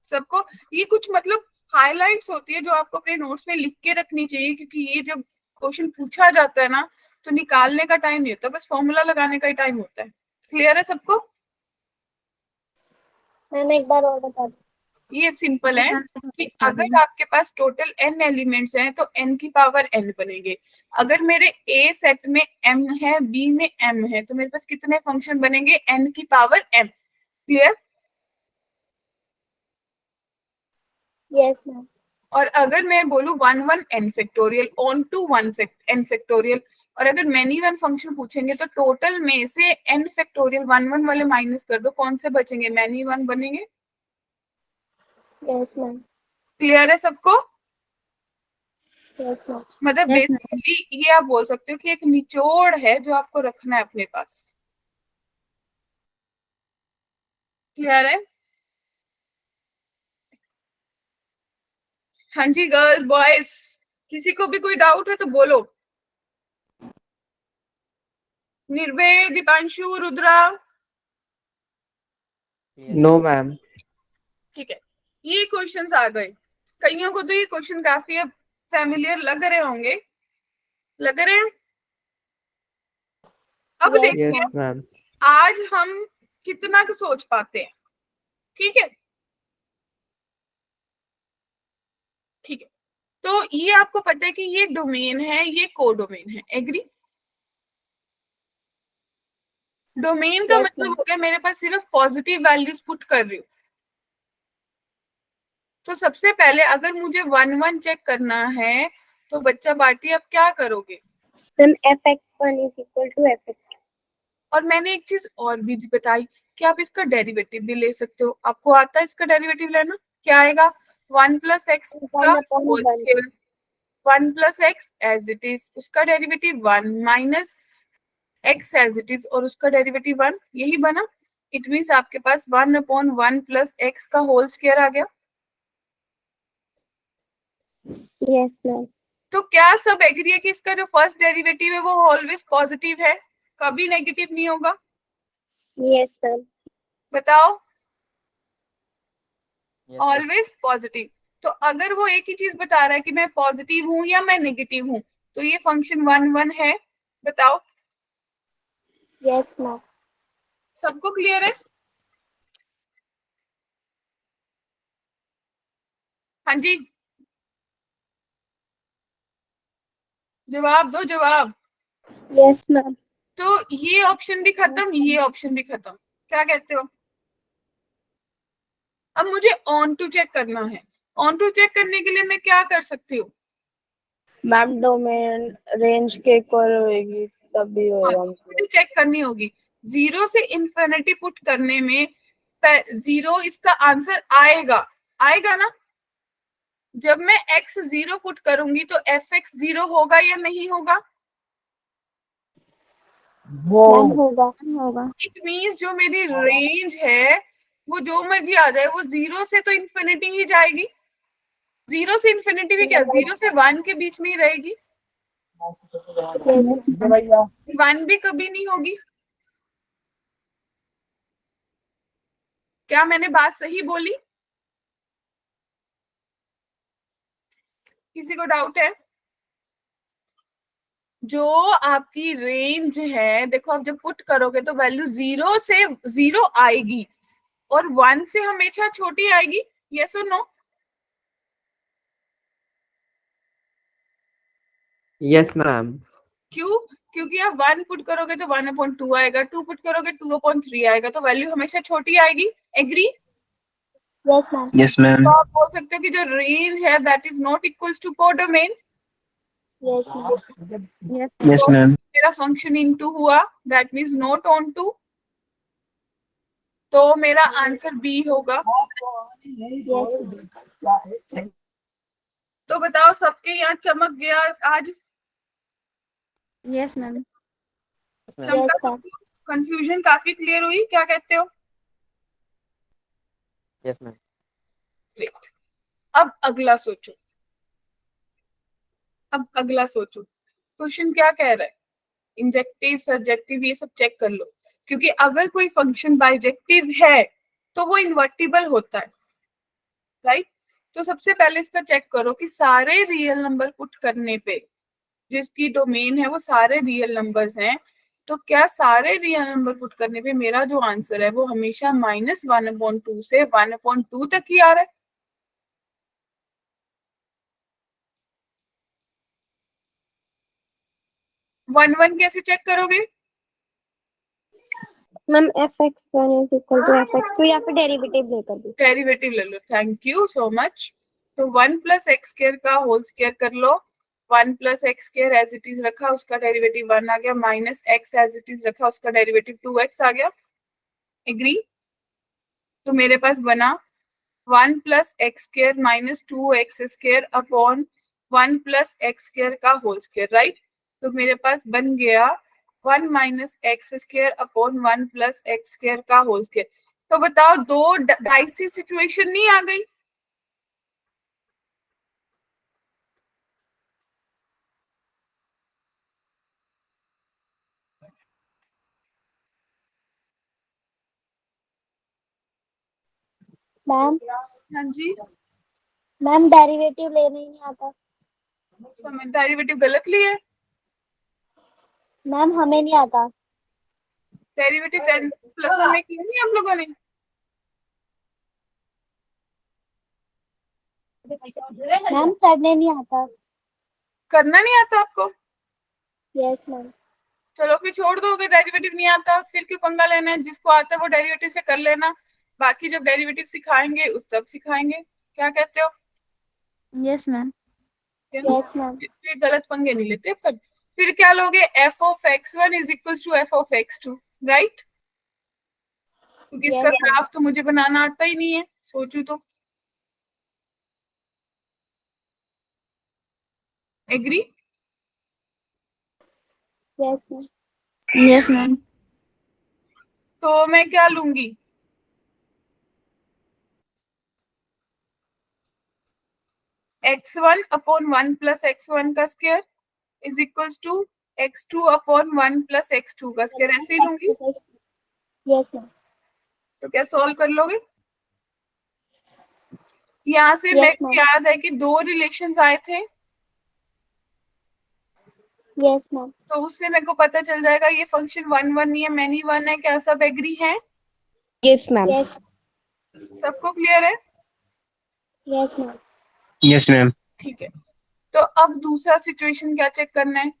सबको। ये कुछ मतलब हाइलाइट्स होती है जो आपको अपने नोट्स में लिख के रखनी चाहिए, क्योंकि ये जब क्वेश्चन पूछा जाता है ना तो निकालने का टाइम नहीं होता, बस फॉर्मूला लगाने का ही टाइम होता है। क्लियर है सबको? मैम एक बार और बता दो। ये सिंपल है कि अगर आपके पास टोटल n एलिमेंट्स हैं तो n की पावर n बनेंगे। अगर मेरे a सेट में m है, b में m है, तो मेरे पास कितने फंक्शन बनेंगे? n की power m। Clear? Yes ma'am. और अगर मैं बोलूं 1 1 n factorial onto 1 n factorial, और अगर मैनी वन फंक्शन पूछेंगे तो टोटल में से n फैक्टोरियल 1 1 वाले माइनस कर दो, कौन से बचेंगे? मैनी वन बनेंगे। Yes ma'am. क्लियर है सबको? Yes ma'am. मतलब बेसिकली ये आप बोल सकते हो कि एक निचोड़ है जो आपको रखना है अपने पास। क्लियर है? हाँ जी गर्ल्स बॉयज, किसी को भी कोई डाउट है तो बोलो। निर्भय, दीपांशु, रुद्रा? No, ma'am. ठीक है, ये क्वेश्चंस आ गए। कईयों को तो ये क्वेश्चन काफी फैमिलियर लग रहे होंगे, लग रहे हैं? अब Yes, देखते हैं ma'am. आज हम कितना कुछ सोच पाते हैं। ठीक है, ठीक है। तो ये आपको पता है कि ये डोमेन है, ये कोडोमेन है। एग्री? डोमेन का Yes, मतलब ma'am. हो गया मेरे पास सिर्फ पॉजिटिव वैल्यूज पुट कर रही हूँ। तो सबसे पहले अगर मुझे 1 1 चेक करना है तो बच्चा बाटी आप क्या करोगे? Then fx1 is equal to fx2. और मैंने एक चीज और भी बताई कि आप इसका डेरिवेटिव भी ले सकते हो। आपको आता है इसका डेरिवेटिव लेना? क्या आएगा? 1 प्लस एक्स का 1 upon whole 1. Square, 1 plus x as it is, उसका derivative 1 minus x as it is और उसका डेरिवेटिव 1, यही बना। इट मीन्स आपके पास 1 अपॉन 1 प्लस एक्स का होल स्क्वायर आ गया। Yes, ma'am. तो क्या सब एग्री है कि इसका जो फर्स्ट डेरिवेटिव है वो ऑलवेज पॉजिटिव है, कभी नेगेटिव नहीं होगा? Yes, ma'am. बताओ। Yes, ma'am. Always positive. तो अगर वो एक ही चीज बता रहा है कि मैं पॉजिटिव हूं या मैं नेगेटिव हूं, तो ये फंक्शन 1 1 है। बताओ Yes, ma'am. सबको क्लियर है? हाँ जी, जवाब दो जवाब। Yes, ma'am. तो ये ऑप्शन भी खत्म, ये ऑप्शन भी खत्म। क्या कहते हो? अब मुझे ऑन टू चेक करना है। ऑन टू चेक करने के लिए मैं क्या कर सकती हूँ? मैम डोमेन रेंज के इक्वल होएगी तभी हाँ, होएगा तो मुझे चेक करनी होगी। 0 से इंफिनिटी पुट करने में 0 इसका आंसर आएगा, आएगा ना? जब मैं x 0 पुट करूंगी तो fx 0 होगा या नहीं होगा? मैम होगा। होगा. इट मीन्स जो मेरी रेंज है वो जो मर्जी आ जाए वो 0 से तो इंफिनिटी ही जाएगी। 0 से इंफिनिटी भी क्या, 0 से 1 के बीच में ही रहेगी। Yes, ma'am. 1 भी कभी नहीं होगी। क्या मैंने बात सही बोली? किसी को डाउट है? जो आपकी रेंज है, देखो आप जब पुट करोगे तो वैल्यू 0 से 0 आएगी और 1 से हमेशा छोटी आएगी। यस और नो? Yes, ma'am. क्यों? क्योंकि आप 1 पुट करोगे तो 1/2 आएगा, 2 पुट करोगे 2/3 आएगा, तो वैल्यू हमेशा छोटी आएगी। Agree? Yes, ma'am. Yes, ma'am. तो आप बोल सकते हो कि जो रेंज है that is not equals to codomain. Yes, ma'am. Yes, ma'am. मेरा फंक्शन इनटू हुआ, that means not onto, तो मेरा आंसर बी होगा। Yes. तो बताओ सबके यहाँ चमक गया आज? Yes ma'am. चमका Yes, ma'am. सबको? कंफ्यूजन काफी क्लियर हुई? क्या कहते हो? Yes, ma'am. Great. अब अगला सोचो। क्वेश्चन क्या कह रहा है? इंजेक्टिव, सर्जेक्टिव, ये सब चेक कर लो, क्योंकि अगर कोई फंक्शन बाइजेक्टिव है तो वो इन्वर्टिबल होता है, राइट? तो सबसे पहले इसका चेक करो कि सारे रियल नंबर पुट करने पे, जिसकी डोमेन है वो सारे रियल नंबर्स हैं, तो क्या सारे रियल नंबर पुट करने पे मेरा जो आंसर है वो हमेशा -1/2 से 1/2 तक ही आ रहा है? वन कैसे चेक करोगे? Ma'am fx1 is equal to fx2 या फिर डेरिवेटिव लेकर भी। डेरिवेटिव ले लो। Thank you so much. तो 1 + x² का होल स्क्वायर कर लो। 1 + x² एज इट इज रखा, उसका डेरिवेटिव 1 आ गया, -x एज इट इज रखा, उसका डेरिवेटिव 2x आ गया। एग्री? तो मेरे पास बना 1 + x² - 2x² अपॉन 1 + x² का होल स्क्वायर, राइट? तो मेरे पास बन गया 1 - x² अपॉन 1 + x² का होल स्क्वायर। तो बताओ, दो डाइसी सिचुएशन नहीं आ गई? मैम, हाँ जी। मैम डेरिवेटिव लेने ही नहीं आता। समझ, डेरिवेटिव गलत लिया है। मैम हमें नहीं आता। डेरिवेटिव 10+1 में किया नहीं आप लोगों ने? मैम करने नहीं आता। करना नहीं आता आपको? Yes ma'am. चलो फिर छोड़ दो, अगर डेरिवेटिव नहीं आता फिर क्यों पंगा लेना है? जिसको आता है वो डेरिवेटिव से कर लेना, बाकी जब डेरिवेटिव सिखाएंगे उस तब सिखाएंगे। क्या कहते हो? Yes ma'am. Yes ma'am. फिर गलत पंगे नहीं लेते पर। फिर क्या लोगे? f(x1) = f(x2), right? क्योंकि इसका Yes, ग्राफ तो मुझे बनाना आता ही नहीं है, सोचू तो। Agree? Yes ma'am. Yes ma'am. तो मैं क्या लूंगी? x1 अपॉन 1 + x1 का square is equals to x2 upon 1 + x2 का स्क्वायर, ऐसे ही लूंगी। Yes ma'am. तो क्या सॉल्व कर लोगे? यहाँ से Yes, मेरे को ma'am. याद है कि दो रिलेशंस आए थे, यस मैम। तो उससे मेरे को पता चल जाएगा ये फंक्शन 1 1 या मैनी 1 है। क्या सब एग्री हैं? Yes ma'am. यस। सबको क्लियर है? Yes ma'am. Yes, ma'am. ठीक है। तो अब दूसरा सिचुएशन क्या चेक करना है?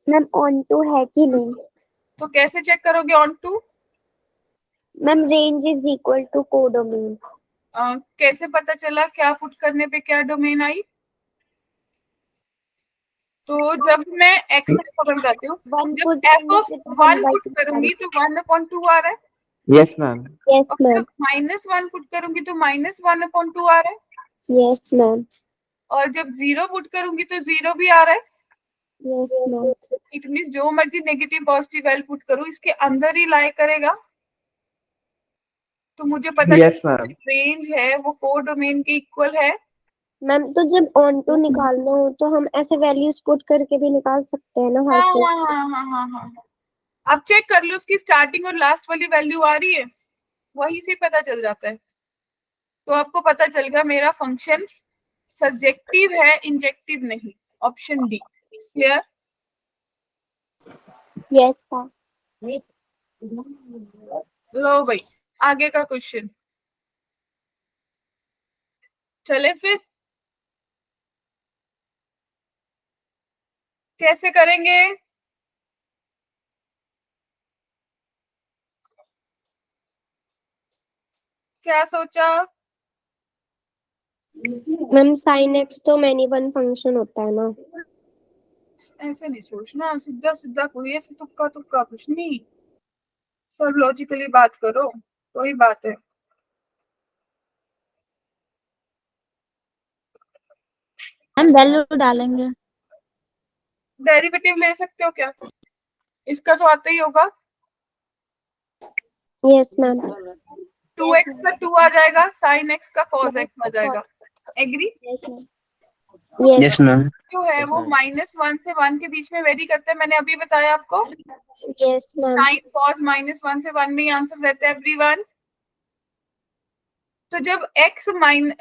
मैम ऑन टू है कि नहीं? तो कैसे चेक करोगे onto? Ma'am range is equal to codomain. कैसे पता चला क्या पुट करने पे क्या डोमेन आई? तो जब मैं x को बताती हूँ, जब f(1) पुट करूंगी तो 1/2 आ रहा है, Yes, ma'am. यस और मैम। जब -1 पुट करूंगी तो -1/2 आ रहा है, यस मैम। और जब 0 पुट करूंगी तो 0 भी आ रहा है। Yes ma'am. इट मींस जो मर्जी नेगेटिव पॉजिटिव वैल्यू पुट करूं इसके अंदर ही लाई करेगा। तो मुझे पता Yes, ma'am. रेंज है वो कोडोमेन के इक्वल है। मैम तो जब ऑन टू निकालना हो तो हम ऐसे वैल्यूज पुट करके भी निकाल सकते हैं ना हाँ हर पे। हाँ हाँ हाँ हाँ हाँ। अब चेक कर लो उसकी स्टार्टिंग और लास्ट वाली वैल्यू आ रही है, वही से पता चल जाता है। तो आपको पता चल गया मेरा फंक्शन सर्जेक्टिव है, इंजेक्टिव नहीं। Option D. Clear? Yes ma'am. लो भाई, आगे का क्वेश्चन। चले फिर, कैसे करेंगे? क्या सोचा? मैम साइन एक्स तो मैनी वन फंक्शन होता है ना। ऐसे नहीं सोचना, सीधा सीधा, कोई ऐसे तुक्का तुक्का कुछ नहीं, सब लॉजिकली बात करो, कोई बात है। हम वैल्यू डालेंगे। डेरिवेटिव ले सकते हो क्या? इसका तो आता ही होगा, यस मैम। 2x का 2 आ जाएगा, साइन x का cos x आ जाएगा। एग्री? Yes, ma'am. तो यस Yes, ma'am. जो है Yes, वो ma'am. -1 से 1 के बीच में वेरी करते हैं, मैंने अभी बताया आपको। Yes ma'am. साइन cos -1 से 1 में ही आंसर रहता है एवरीवन। तो जब x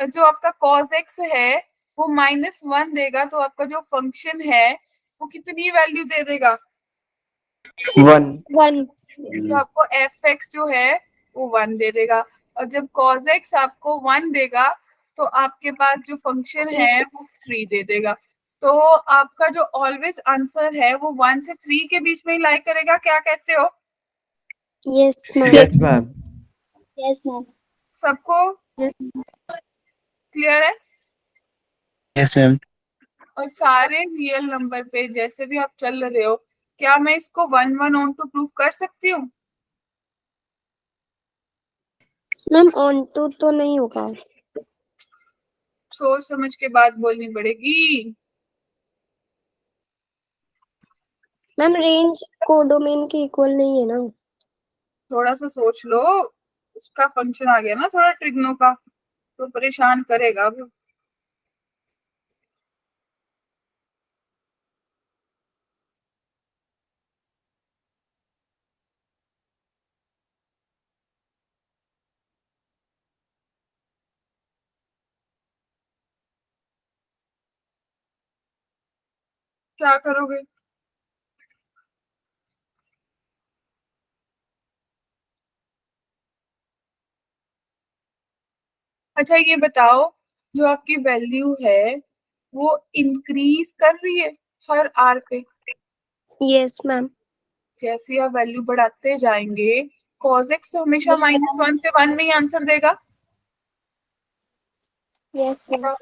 जो आपका cos x है वो -1 देगा, तो आपका जो फंक्शन है वो कितनी वैल्यू दे देगा? 1. 1। तो आपको fx जो है वो 1 दे देगा, और जब cos x आपको 1 देगा तो आपके पास जो फंक्शन है वो 3 दे देगा। तो आपका जो ऑलवेज आंसर है वो 1 से 3 के बीच में ही लाई करेगा, क्या कहते हो? Yes ma'am. Yes, ma'am. Yes, ma'am. सबको क्लियर है? Yes, ma'am. और सारे रियल नंबर पे जैसे भी आप चल रहे हो, क्या मैं इसको 1 ऑन टू प्रूफ कर सकती हूँ? मैम ऑन टू तो नहीं होगा। सोच समझ के बात बोलनी पड़ेगी। मैम रेंज कोडोमेन के इक्वल नहीं है ना। थोड़ा सा सोच लो, उसका फंक्शन आ गया ना थोड़ा ट्रिग्नो का, तो परेशान करेगा अब। क्या करोगे? अच्छा ये बताओ, जो आपकी वैल्यू है वो इंक्रीज कर रही है हर आर पे? Yes ma'am. जैसे आप वैल्यू बढ़ाते जाएंगे, cos x तो हमेशा -1 से 1 में ही आंसर देगा। Yes, ma'am.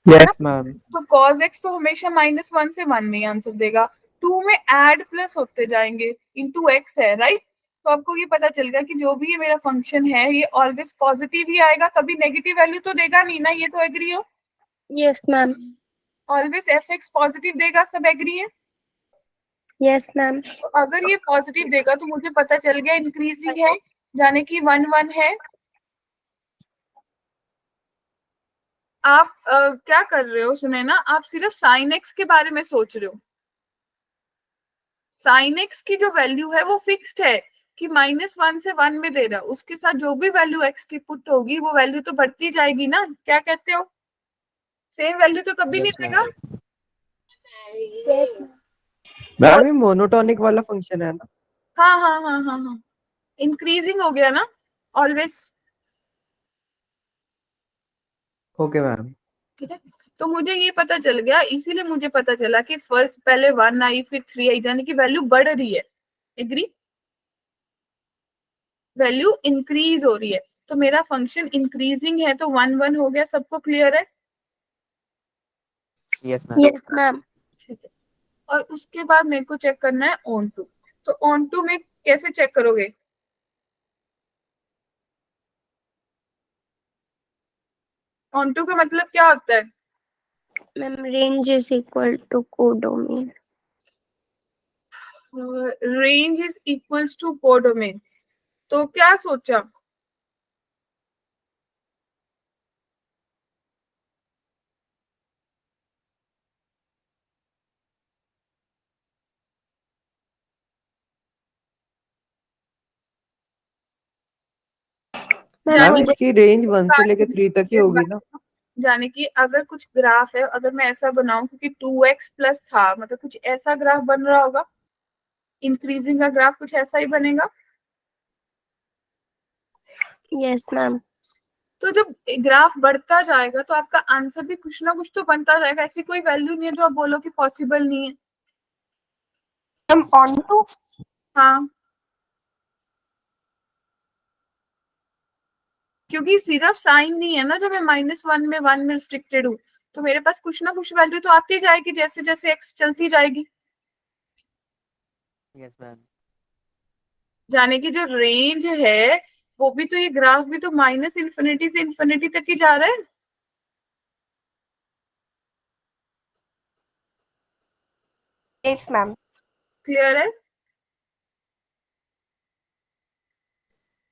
Yes, ma'am. तो cos x तो हमेशा -1 से 1 में ही आंसर देगा। 2 में ऐड प्लस होते जाएंगे, इंटू x है, राइट? तो आपको ये पता चल गया कि जो भी ये मेरा फंक्शन है ये ऑलवेज पॉजिटिव ही आएगा, कभी नेगेटिव वैल्यू तो देगा नहीं ना, ये तो एग्री हो? Yes ma'am. Always fx positive देगा, सब एग्री है? Yes ma'am. तो अगर ये पॉजिटिव देगा तो मुझे पता चल गया इंक्रीजिंग है, यानी कि 1 है। आप क्या कर रहे हो, सुने ना, आप सिर्फ साइन एक्स के बारे में सोच रहे हो। साइन एक्स की जो वैल्यू है वो फिक्स्ड है कि -1 से 1 में दे रहा, उसके साथ जो भी वैल्यू एक्स की पुट होगी वो वैल्यू तो बढ़ती जाएगी ना, क्या कहते हो? सेम वैल्यू तो कभी नहीं Yes, देगा। ma'am. Yes, ma'am. मैम ये मोनोटोनिक वाला फंक्शन है ना? हाँ हाँ हाँ हाँ हाँ, इंक्रीजिंग हो गया ना ऑलवेज। Okay ma'am. ठीक है, तो मुझे ये पता चल गया, इसीलिए मुझे पता चला कि फर्स्ट पहले 1 आई फिर 3 आई, यानी कि वैल्यू बढ़ रही है। एग्री? वैल्यू इंक्रीज हो रही है, तो मेरा फंक्शन इंक्रीजिंग है, तो 1 हो गया। सबको क्लियर है? Yes, ma'am. Yes ma'am. ठीक है, और उसके बाद मेरे को चेक करना है ऑन टू। तो ऑन टू में कैसे चेक करोगे? ऑन टू का मतलब क्या होता है? Ma'am range is equal to codomain. Range is equals to codomain, तो क्या सोचा? मैम मैम मुझे इसकी रेंज 1 से लेके 3 तक ही होगी ना? यानी कि अगर कुछ ग्राफ है, अगर मैं ऐसा बनाऊं, क्योंकि 2x प्लस था, मतलब कुछ ऐसा ग्राफ बन रहा होगा, इंक्रीजिंग का ग्राफ कुछ ऐसा ही बनेगा। Yes ma'am. तो जब ग्राफ बढ़ता जाएगा तो आपका आंसर भी कुछ ना कुछ तो बनता जाएगा। ऐसी कोई वैल्यू नहीं है जो आप बोलो कि पॉसिबल नहीं है। मैम ऑन टू हाँ, क्योंकि सिर्फ साइन नहीं है ना, जब मैं -1 में 1 में रिस्ट्रिक्टेड हूँ तो मेरे पास कुछ ना कुछ वैल्यू तो आती जाएगी जैसे जैसे एक्स चलती जाएगी। Yes ma'am. जाने की जो रेंज है वो भी तो, ये ग्राफ भी तो -∞ से इन्फिनिटी तक ही जा रहा है। Yes ma'am. क्लियर है?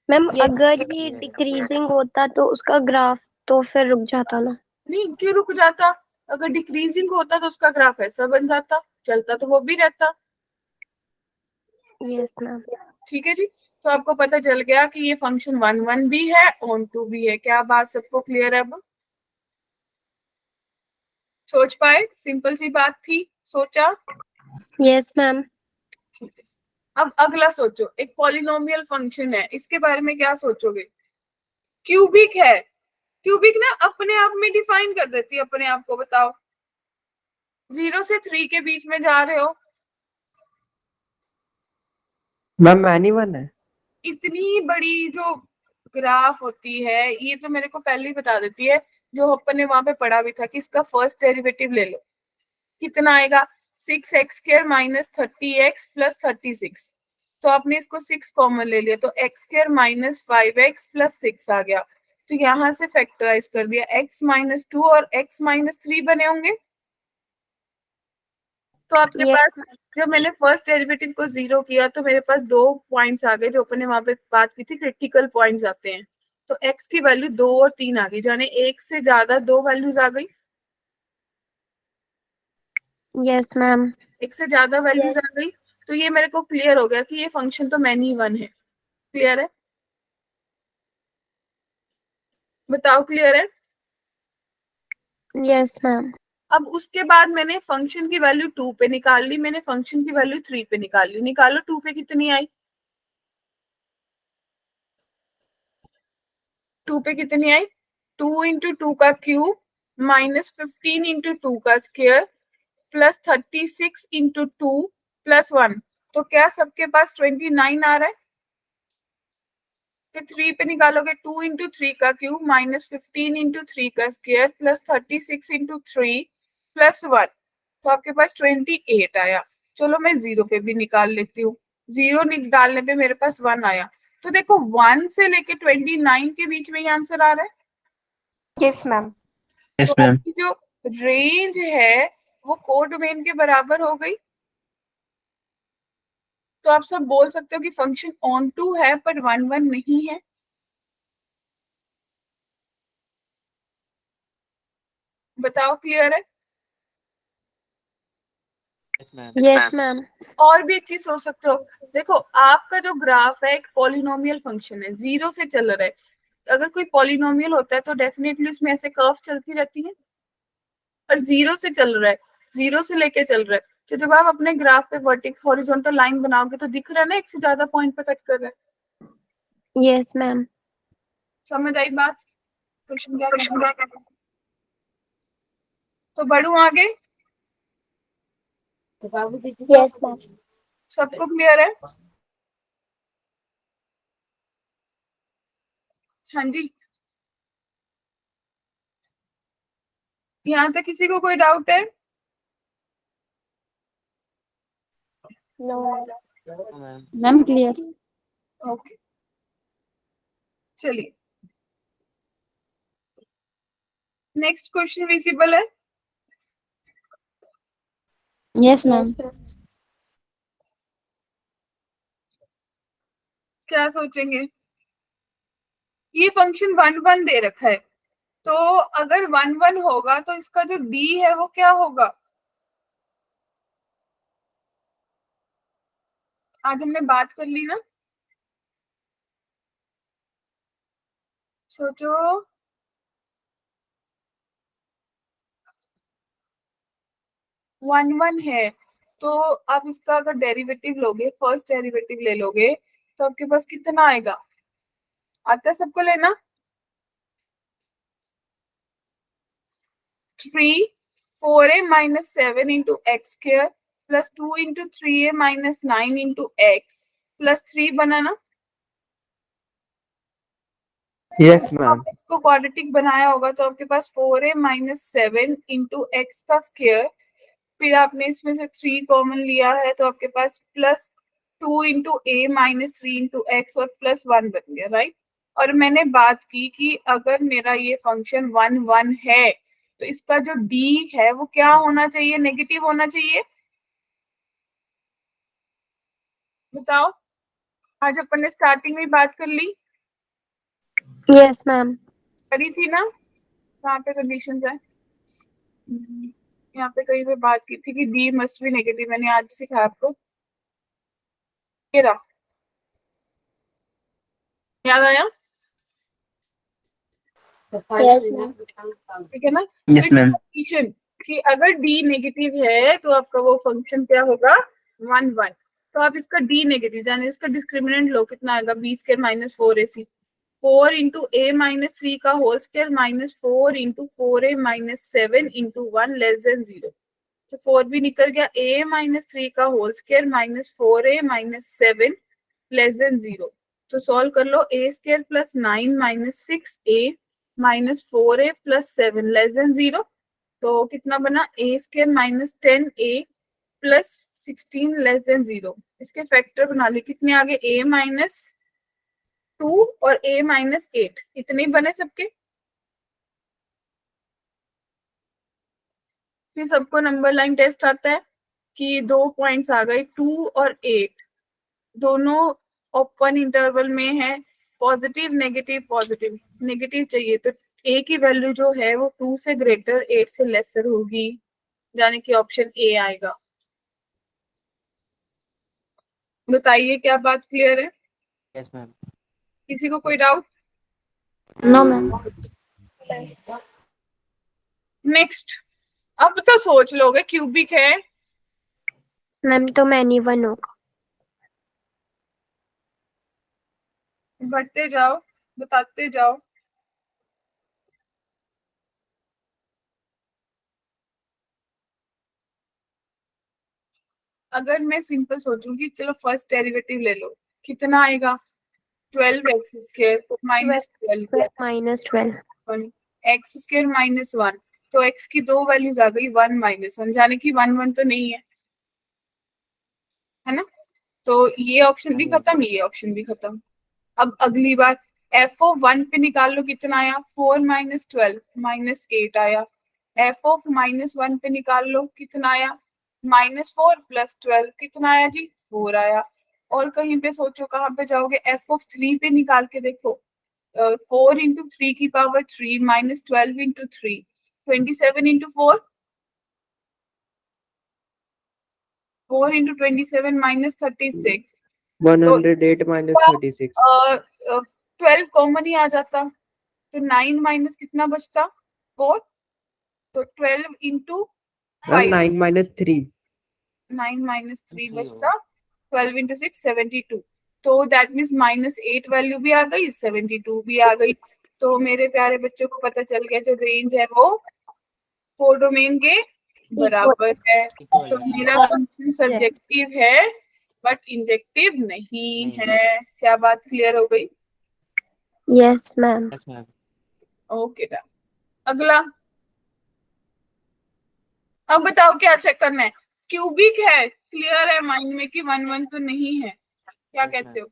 मैम अगर ये डिक्रीजिंग होता तो उसका ग्राफ तो फिर रुक जाता ना। नहीं, क्यों रुक जाता? अगर डिक्रीजिंग होता तो उसका ग्राफ ऐसा बन जाता, चलता तो वो भी रहता। Yes ma'am. ठीक है जी। तो आपको पता चल गया कि ये फंक्शन 1 भी है, ऑन टू भी है। क्या बात सबको क्लियर है? अब सोच पाए? सिंपल सी बात थी, सोचा? Yes ma'am. ठीक है। अब अगला सोचो, एक पॉलिनोमियल फंक्शन है, इसके बारे में क्या सोचोगे? क्यूबिक है। क्यूबिक ना अपने आप में डिफाइन कर देती है अपने आप को। बताओ, 0 से 3 के बीच में जा रहे हो, मैम एनी वन है। इतनी बड़ी जो ग्राफ होती है ये तो मेरे को पहले ही बता देती है, जो अपन ने वहां पे पढ़ा भी था कि इसका फर्स्ट डेरिवेटिव ले लो, कितना आएगा? 6x² - 30x + 36। तो आपने इसको 6 कॉमन ले लिया तो x² - 5x + 6 आ गया। तो यहां से फैक्टराइज कर दिया, x - 2 और x - 3 बने होंगे। तो आपके Yes. पास, जब मैंने फर्स्ट डेरिवेटिव को 0 किया तो मेरे पास 2 पॉइंट्स आ गए, जो अपन ने वहां पे बात की थी, क्रिटिकल पॉइंट्स आते हैं। तो x की वैल्यू 2 और 3 आ गई, यानी एक से ज्यादा 2 वैल्यूज आ गई। Yes ma'am. एक से ज्यादा वैल्यूज आ गई। तो ये मेरे को क्लियर हो गया कि ये फंक्शन तो मैनी वन है। क्लियर है? बताओ, क्लियर है? Yes ma'am. अब उसके बाद मैंने फंक्शन की वैल्यू 2 पे निकाल ली, मैंने फंक्शन की वैल्यू 3 पे निकाल ली। निकालो 2 पे कितनी आई। 2 पे कितनी आई? 2 × 2 का क्यूब -15 × 2 का स्क्वायर +36 × 2 +1। तो क्या सबके पास 29 आ रहा है? फिर 3 पे निकालोगे, 2 × 3 का क्यूब -15 × 3 का स्क्वायर +36 × 3 +1। तो आपके पास 28 आया। चलो मैं 0 पे भी निकाल लेती हूँ। 0 डालने पे मेरे पास 1 आया। तो देखो 1 से लेके 29 के बीच में ही आंसर आ रहा है। Yes ma'am. यस तो मैम। आपकी जो रेंज है वो कोडोमेन के बराबर हो गई। तो आप सब बोल सकते हो कि फंक्शन ऑन टू है पर 1 नहीं है। बताओ, क्लियर है? Yes ma'am. Yes ma'am. और भी एक चीज सोच सकते हो, देखो आपका जो ग्राफ है एक पॉलिनोमियल फंक्शन है, 0 से चल रहा है। अगर कोई पॉलिनोमियल होता है तो डेफिनेटली उसमें ऐसे कर्व्स चलती रहती हैं, पर 0 से चल रहा है, 0 से लेके चल रहा है। तो जब आप अपने ग्राफ पे वर्टिकल हॉरिजॉन्टल लाइन बनाओगे तो दिख रहा है ना, एक से ज्यादा पॉइंट पे कट कर रहा है। Yes ma'am. समझ आई बात? क्वेश्चन क्या कहना है? तो बढ़ू आगे। Yes, ma'am. सबको क्लियर है? हाँ जी। यहाँ तक किसी को कोई डाउट है? No. Ma'am. Ma'am clear. Okay, चलिए नेक्स्ट क्वेश्चन विजिबल है? Yes ma'am. क्या सोचेंगे? ये फंक्शन 1 दे रखा है, तो अगर 1 होगा तो इसका जो डी है वो क्या होगा? आज हमने बात कर ली ना, सोचो। 1 है तो आप इसका अगर डेरिवेटिव लोगे, फर्स्ट डेरिवेटिव ले लोगे, तो आपके पास कितना आएगा? आता है सबको लेना? 3 4a minus 7 into x square plus 2 into 3a minus 9 into x plus 3 बनाना। Yes ma'am. इसको क्वाड्रेटिक बनाया होगा तो आपके पास 4a minus 7 into x का स्क्वायर, फिर आपने इसमें से 3 कॉमन लिया है तो आपके पास प्लस 2 इंटू ए माइनस 3 इंटू एक्स और प्लस 1 बन गया, राइट। और मैंने बात की कि अगर मेरा ये फंक्शन 1 1 है तो इसका जो d है वो क्या होना चाहिए, नेगेटिव होना चाहिए। बताओ, आज अपन ने स्टार्टिंग में बात कर ली, यस मैम। करी थी ना। कहाँ पे कंडीशंस है, यहाँ पे कहीं पे बात की थी कि d मस्ट बी नेगेटिव, मैंने आज सिखाया आपको, ये रहा, याद आया। Yes, ma'am. ठीक है ना। Yes ma'am. कंडीशन कि अगर d नेगेटिव है तो आपका वो फंक्शन क्या होगा, 1 1। तो आप इसका d नेगेटिव जाने इसका डिस्क्रिमिनेंट लो, कितना आएगा, b square minus 4ac, 4 into a minus 3 का whole square minus 4 into 4a minus 7 into 1 less than 0। तो 4 भी निकल गया, a माइनस 3 का whole square minus 4a minus 7 less than 0। तो सॉल्व कर लो, a square plus 9 minus 6a minus 4a plus 7 less than 0। तो कितना बना, a square minus 10a plus 16 less than 0। इसके फैक्टर बना लिए, कितने आगे, a माइनस 2 और a माइनस 8, इतने ही बने सबके। फिर सबको नंबर लाइन टेस्ट आता है कि 2 पॉइंट्स आ गए, 2 और 8 दोनों ओपन इंटरवल में है, पॉजिटिव नेगेटिव, पॉजिटिव नेगेटिव चाहिए तो a की वैल्यू जो है वो 2 से ग्रेटर 8 से लेसर होगी, यानी कि ऑप्शन ए आएगा। बताइए क्या बात क्लियर है, Yes, ma'am. किसी को कोई डाउट। No, ma'am. नेक्स्ट, अब तो सोच लोगे, क्यूबिक है, मैम तो मैनी वन होगा। बढ़ते जाओ, बताते जाओ। अगर मैं सिंपल सोचूंगी, चलो फर्स्ट डेरिवेटिव ले लो, कितना आएगा, 12 x square minus 12 minus 12 x square minus 1। तो x की दो वैल्यूज आ गई, 1 माइनस 1, जाने की 1 1 तो नहीं है ना। तो ये ऑप्शन भी खत्म, ये ऑप्शन भी खत्म। अब अगली बार एफ ऑफ 1 पे निकाल लो, कितना आया, 4 माइनस 12 माइनस 8 आया। एफ ऑफ माइनस 1 पे निकाल लो, कितना आया, माइनस 4 प्लस 12, कितना आया जी, 4 आया। और कहीं पे सोचो कहाँ पे जाओगे, एफ ऑफ 3 पे निकाल के देखो, 4 इंटू 3 की power 3 minus 12 into 3, 27 into 4 into 27 minus 36, 108 minus 36। 12 common ही आ जाता, तो 9 माइनस कितना बचता, 4, तो 12 इंटू 9 माइनस 3। 9 माइनस 3 बचता, 12 इंटू 6 72। तो दैट मीन्स माइनस 8 वैल्यू भी आ गई, 72 भी आ गई। तो मेरे प्यारे बच्चों को पता चल गया जो रेंज है वो कोडोमेन के बराबर है। तो मेरा फंक्शन सब्जेक्टिव है बट इंजेक्टिव नहीं है। क्या बात क्लियर हो गई। Yes ma'am. Yes, ma'am. Okay done. अगला, अब बताओ क्या चेक करना है, क्यूबिक है, क्लियर है माइंड में कि 1 1 तो नहीं है, क्या Yes, कहते ma'am. हो,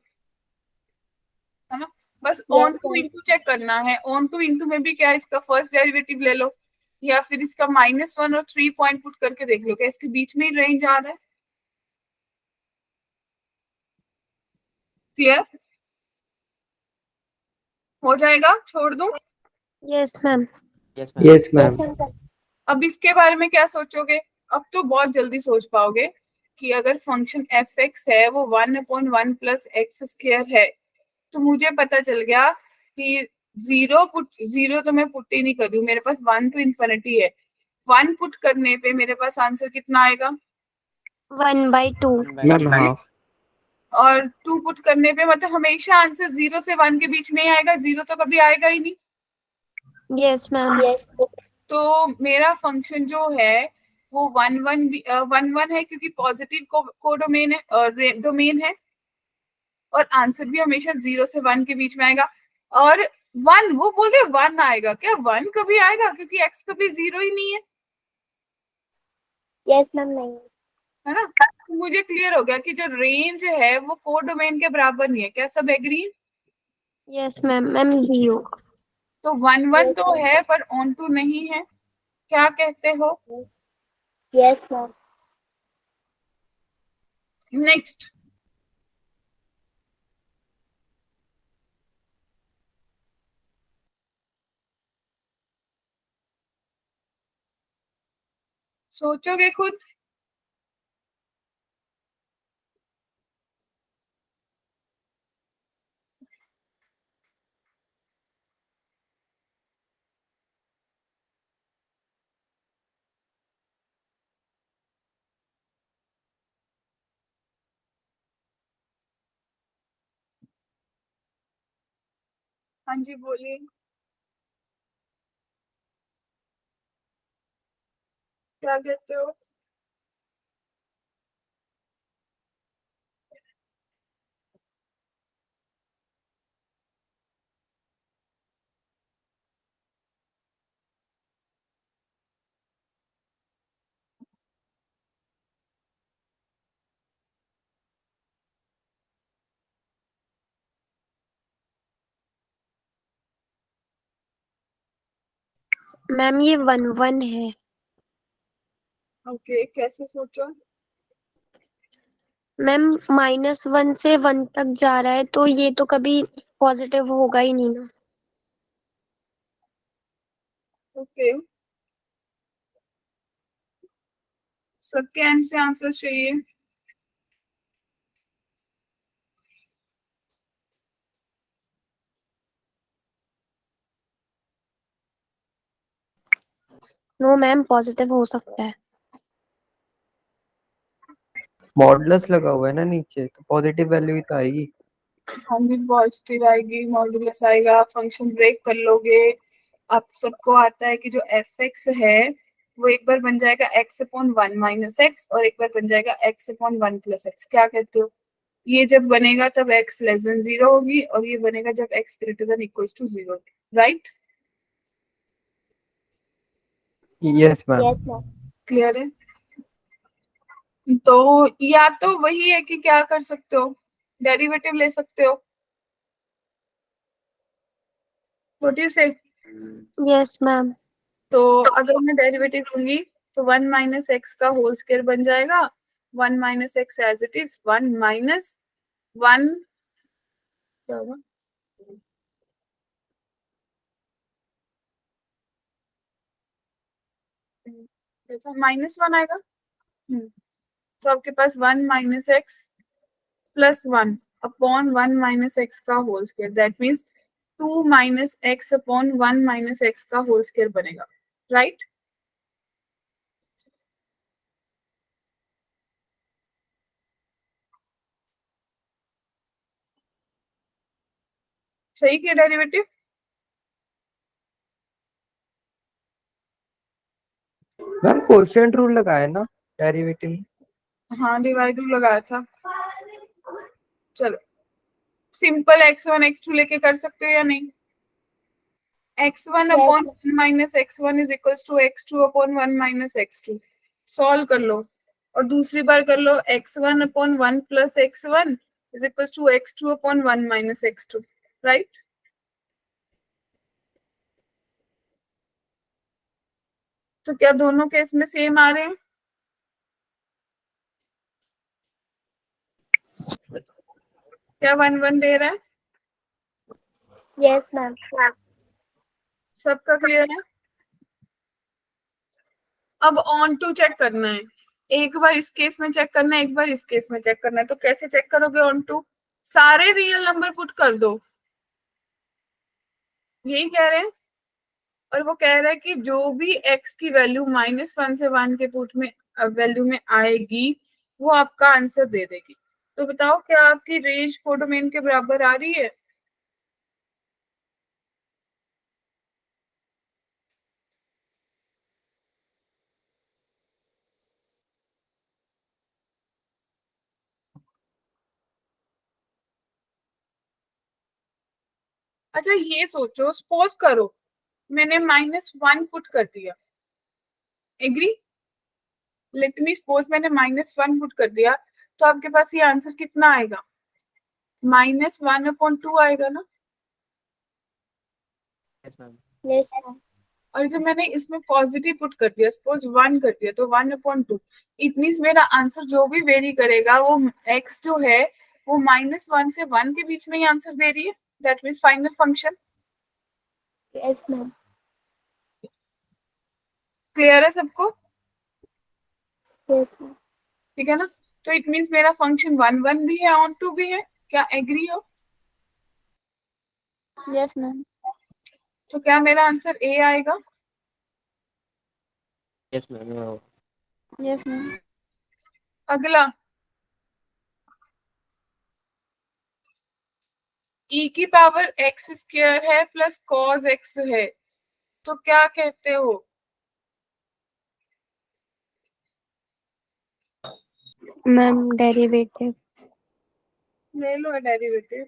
है ना। बस ऑन टू इंटू चेक करना है, ऑन टू इंटू में भी क्या, इसका फर्स्ट डेरिवेटिव ले लो या फिर इसका -1 और 3 पॉइंट पुट करके देख लो क्या इसके बीच में ही रेंज आ रहा है। क्लियर हो जाएगा, छोड़ दूं। Yes ma'am. Yes, ma'am. Yes ma'am. अब इसके बारे में क्या सोचोगे, अब तो बहुत जल्दी सोच पाओगे कि अगर फंक्शन एफ एक्स है वो 1/1 प्लस एक्स स्क्वायर है, तो मुझे पता चल गया कि जीरो तो मैं पुट ही नहीं कर रही हूँ, मेरे पास 1 टू इन्फिनिटी है। 1 पुट करने पे मेरे पास आंसर कितना आएगा, 1/2। Ma'am half. और 2 पुट करने पे मतलब हमेशा आंसर 0 से 1 के बीच में ही आएगा, 0 तो कभी आएगा ही नहीं। Yes ma'am. Yes. तो मेरा फंक्शन जो है वो 1 1 है, क्योंकि पॉजिटिव को डोमेन है, डोमेन है, और आंसर भी हमेशा 0 से 1 के बीच में आएगा। और 1, वो बोल रहे 1 आएगा क्या? 1 कभी आएगा? क्योंकि x कभी 0 ही नहीं है, यस मैम, नहीं। है ना? तो मुझे क्लियर हो गया कि जो रेंज है वो को डोमेन के बराबर नहीं है। क्या सब एग्री? Yes ma'am. मैम 0। तो 1 1 तो है पर ऑन टू नहीं है। क्या कहते हो? Yes ma'am. नेक्स्ट। सोचोगे खुद? हाँ जी, बोलिए। क्या कहते हो? मैम ये 1 1 है। ओके, कैसे सोचो? मैम -1 से 1 तक जा रहा है, तो ये तो कभी पॉजिटिव होगा ही नहीं ना। ओके, सबके एंड से आंसर चाहिए। नो मैम, पॉजिटिव हो सकता है। मॉडुलस लगा हुआ है ना नीचे, तो पॉजिटिव वैल्यू ही तो आएगी। हम भी पॉजिटिव आएगी, मॉडुलस आएगा, फंक्शन ब्रेक कर लोगे। आप सबको आता है कि जो एफ एक्स है वो एक बार बन जाएगा x/1 - x, और एक बार बन जाएगा x/1 + x। क्या कहते हो? ये जब बनेगा तब x < 0 होगी, और ये बनेगा जब x > 0, right? Yes ma'am. Yes ma'am. Clear है? तो या तो वही है कि क्या कर सकते हो, डेरिवेटिव ले सकते हो। व्हाट डू यू से? Yes ma'am. तो अगर मैं डेरिवेटिव लूंगी तो 1 - x का होल स्क्वायर बन जाएगा। 1 - x एज इट इज, 1 - 1, क्या होगा? -1 आएगा। तो आपके पास 1 - x +1/(1 - x) का whole square, that means 2 - x/(1 - x) का होल स्क्वायर बनेगा, राइट? सही किया डेरिवेटिव? मैम क्वोशिएंट रूल लगाया ना डेरिवेटिव में? हाँ, डिवाइड लगाया था। चलो, सिंपल x1 x2 लेके कर सकते हो या नहीं? x1/(1 - x1) = x2/(1 - x2). Solve कर लो, और दूसरी बार कर लो x1/(1 + x1) = x2/(1 - x2), right? तो क्या दोनों केस में सेम आ रहे हैं? क्या 1 1 दे रहा है? Yes ma'am. सबका क्लियर है? अब ऑन टू चेक करना है। एक बार इस केस में चेक करना है, एक बार इस केस में चेक करना है। तो कैसे चेक करोगे ऑन टू? सारे रियल नंबर पुट कर दो, यही कह रहे हैं। और वो कह रहा है कि जो भी x की वैल्यू -1 से 1 के पुट में वैल्यू में आएगी वो आपका आंसर दे देगी। तो बताओ, क्या आपकी रेंज कोडोमेन के बराबर आ रही है? अच्छा ये सोचो, सपोज करो मैंने -1 पुट कर दिया, एग्री, लेट मी सपोज मैंने -1 पुट कर दिया, तो आपके पास ये आंसर कितना आएगा? -1/2 आएगा ना। Yes, ma'am. Yes, ma'am. और जब मैंने इसमें पॉजिटिव पुट कर दिया, सपोज 1 कर दिया, तो 1/2, इट मीन्स मेरा आंसर जो भी वेरी करेगा वो x जो है वो -1 से 1 के बीच में ही आंसर दे रही है, that means final function. Yes, ma'am. Clear है सबको? Yes, ma'am. ठीक है ना। तो इट मीन्स मेरा फंक्शन 1/1 भी है, ऑन 2 भी है, क्या एग्री हो? Yes, ma'am. तो क्या मेरा आंसर ए आएगा? Yes, ma'am. Yes, ma'am. अगला, e की पावर x स्क्वायर है प्लस cos x है, तो क्या कहते हो? Ma'am derivative. ले लो डेरिवेटिव।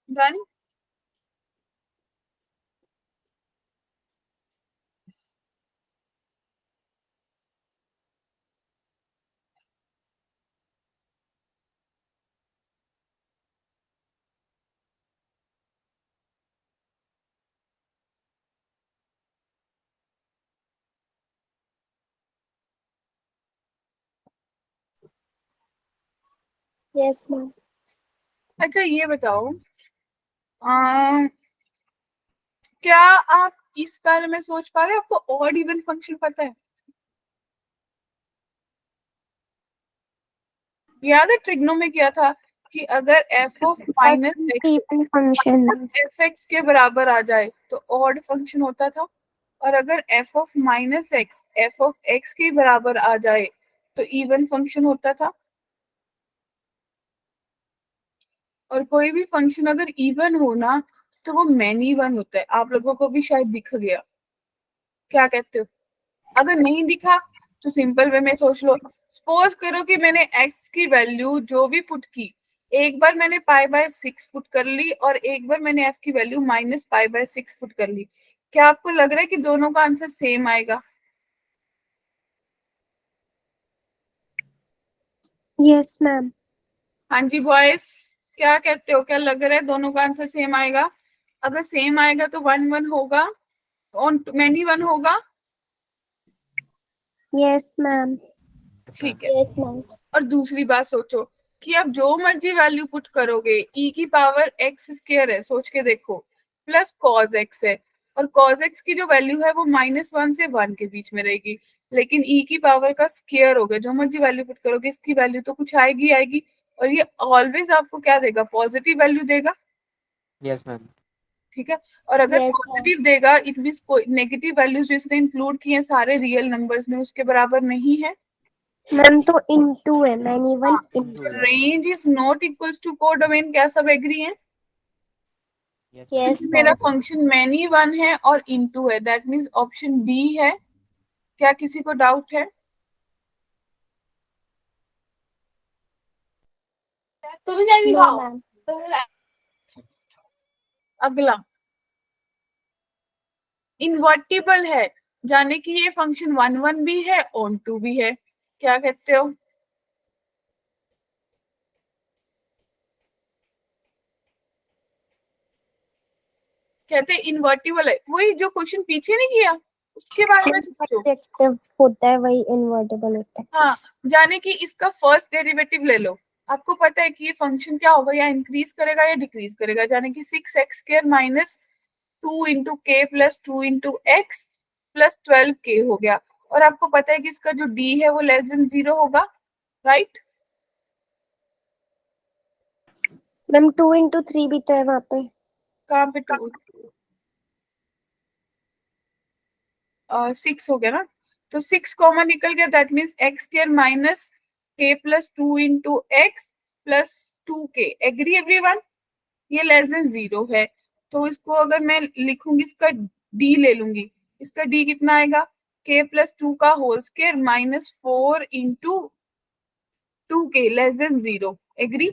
डन। Yes, ma'am. अच्छा ये बताओ, क्या आप इस बारे में सोच पा रहे हैं? आपको ऑड इवन फंक्शन पता है? याद है ट्रिग्नो में क्या था कि अगर f of minus x even function. F x के बराबर आ जाए तो ऑड फंक्शन होता था, और अगर f of minus x F of x के बराबर आ जाए तो इवन फंक्शन होता था। और कोई भी फंक्शन अगर इवन हो ना तो वो मैनी वन होता है। आप लोगों को भी शायद दिख गया, क्या कहते हो? अगर नहीं दिखा तो सिंपल वे में सोच लो, सपोज करो कि मैंने x की वैल्यू जो भी पुट की, एक बार मैंने π/6 पुट कर ली और एक बार मैंने f की वैल्यू -π/6 पुट कर ली, क्या आपको लग रहा है कि दोनों का आंसर सेम आएगा? Yes ma'am. हाँ जी बॉयज, क्या कहते हो, क्या लग रहा है दोनों का आंसर सेम आएगा? अगर सेम आएगा तो 1/1 होगा, ऑन मैनी वन होगा। Yes ma'am. Yes, ठीक ma'am. है। Yes, ma'am. और दूसरी बात सोचो कि आप जो मर्जी वैल्यू पुट करोगे, e की पावर x स्क्वायर है, सोच के देखो, प्लस cos x है, और cos x की जो वैल्यू है वो -1 से 1 के बीच में रहेगी, लेकिन e की पावर का स्क्वायर हो गया, जो मर्जी वैल्यू पुट करोगे इसकी वैल्यू तो कुछ आएगी आएगी, और ये ऑलवेज आपको क्या देगा? पॉजिटिव वैल्यू देगा। Yes, ma'am. ठीक है। और अगर Yes, पॉजिटिव देगा इट मीन कोई नेगेटिव वैल्यूज जिसने इंक्लूड किए हैं सारे रियल नंबर्स में उसके बराबर नहीं है। मैम तो इनटू है, many one into. Range is not equals to codomain, क्या सब एग्री हैं? Yes, Yes, क्योंकि मेरा ma'am. फंक्शन मैनी वन है और इनटू है, दैट मीन्स ऑप्शन डी है। क्या किसी को डाउट है? No, ma'am. अगला, इन्वर्टिबल है, जाने कि ये फंक्शन 1/1 भी है ऑन 2 भी है, क्या कहते हो? कहते हैं इन्वर्टिबल है, वही जो क्वेश्चन पीछे नहीं किया उसके बारे में सोचो। ऑब्जेक्टिव होता है वही इन्वर्टिबल होता है। हाँ, जाने कि इसका फर्स्ट डेरिवेटिव ले लो, आपको पता है कि ये फंक्शन क्या होगा, या इंक्रीज करेगा या डिक्रीज करेगा, जाने कि 6x² माइनस 2 इंटू के plus 2 into x plus 12k हो गया, और आपको पता है कि इसका जो d है वो लेस देन 0 होगा, राइट? मैम 2 इंटू 3 भी तो है वहाँ पे। कहाँ पे 2? 6 हो गया ना, तो 6 कॉमन निकल गया, that means x² minus k plus 2 into x plus 2k। Agree everyone? ये लेस देन 0 है, तो इसको अगर मैं लिखूंगी, इसका d ले लूंगी, इसका d कितना आएगा? k प्लस 2 का whole square minus 4 into 2k less than 0. Agree.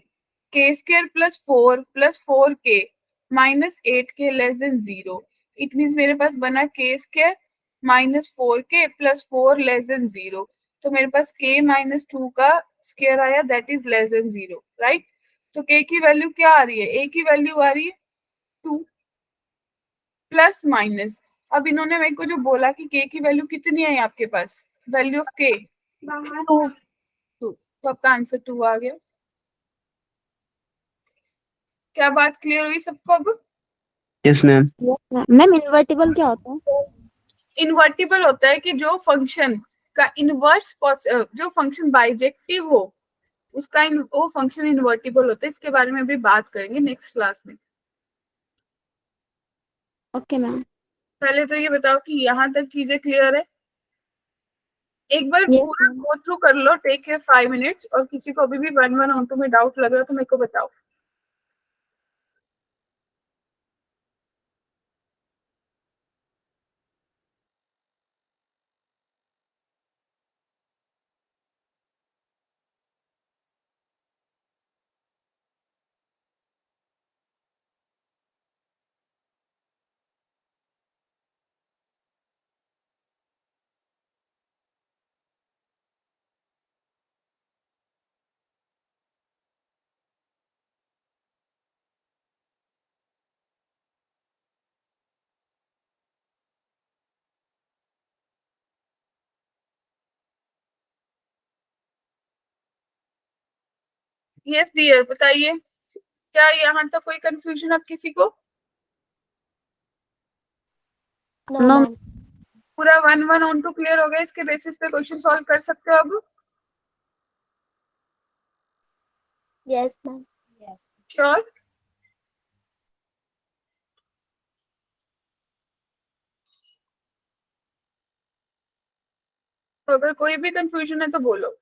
k square plus 4k minus 8k less than 0. It means मेरे पास बना k square minus 4k plus 4 less than 0. तो मेरे पास k माइनस 2 का स्क्वायर आया, that is less than 0. Right. तो k की value क्या आ रही है? a की वैल्यू आ रही है 2 प्लस माइनस. अब इन्होंने मेरे को जो बोला कि k की वैल्यू कितनी है आपके पास, वैल्यू ऑफ k 2. तो आपका आंसर 2 आ गया. क्या बात क्लियर हुई सबको अब? Yes ma'am. मैम इन्वर्टिबल क्या होता है? इन्वर्टिबल होता है कि जो फंक्शन का इनवर्स जो फंक्शन बाइजेक्टिव हो उसका वो फंक्शन इन्वर्टिबल होता है. इसके बारे में भी बात करेंगे नेक्स्ट क्लास में. Okay ma'am. पहले तो ये बताओ कि यहाँ तक चीजें क्लियर है. एक बार Yes, पूरा ma'am. गो थ्रू कर लो, टेक योर 5 मिनट्स. और किसी को अभी भी 1-1 में डाउट लग रहा है तो मेरे को बताओ. यस डियर, बताइए. क्या यहाँ तक कोई कंफ्यूजन अब किसी को? No, No. ma'am. पूरा 1-1 क्लियर हो गया. इसके बेसिस पे क्वेश्चन सॉल्व कर सकते हो अब? Yes, ma'am. Yes. श्योर. तो अगर कोई भी कंफ्यूजन है तो बोलो.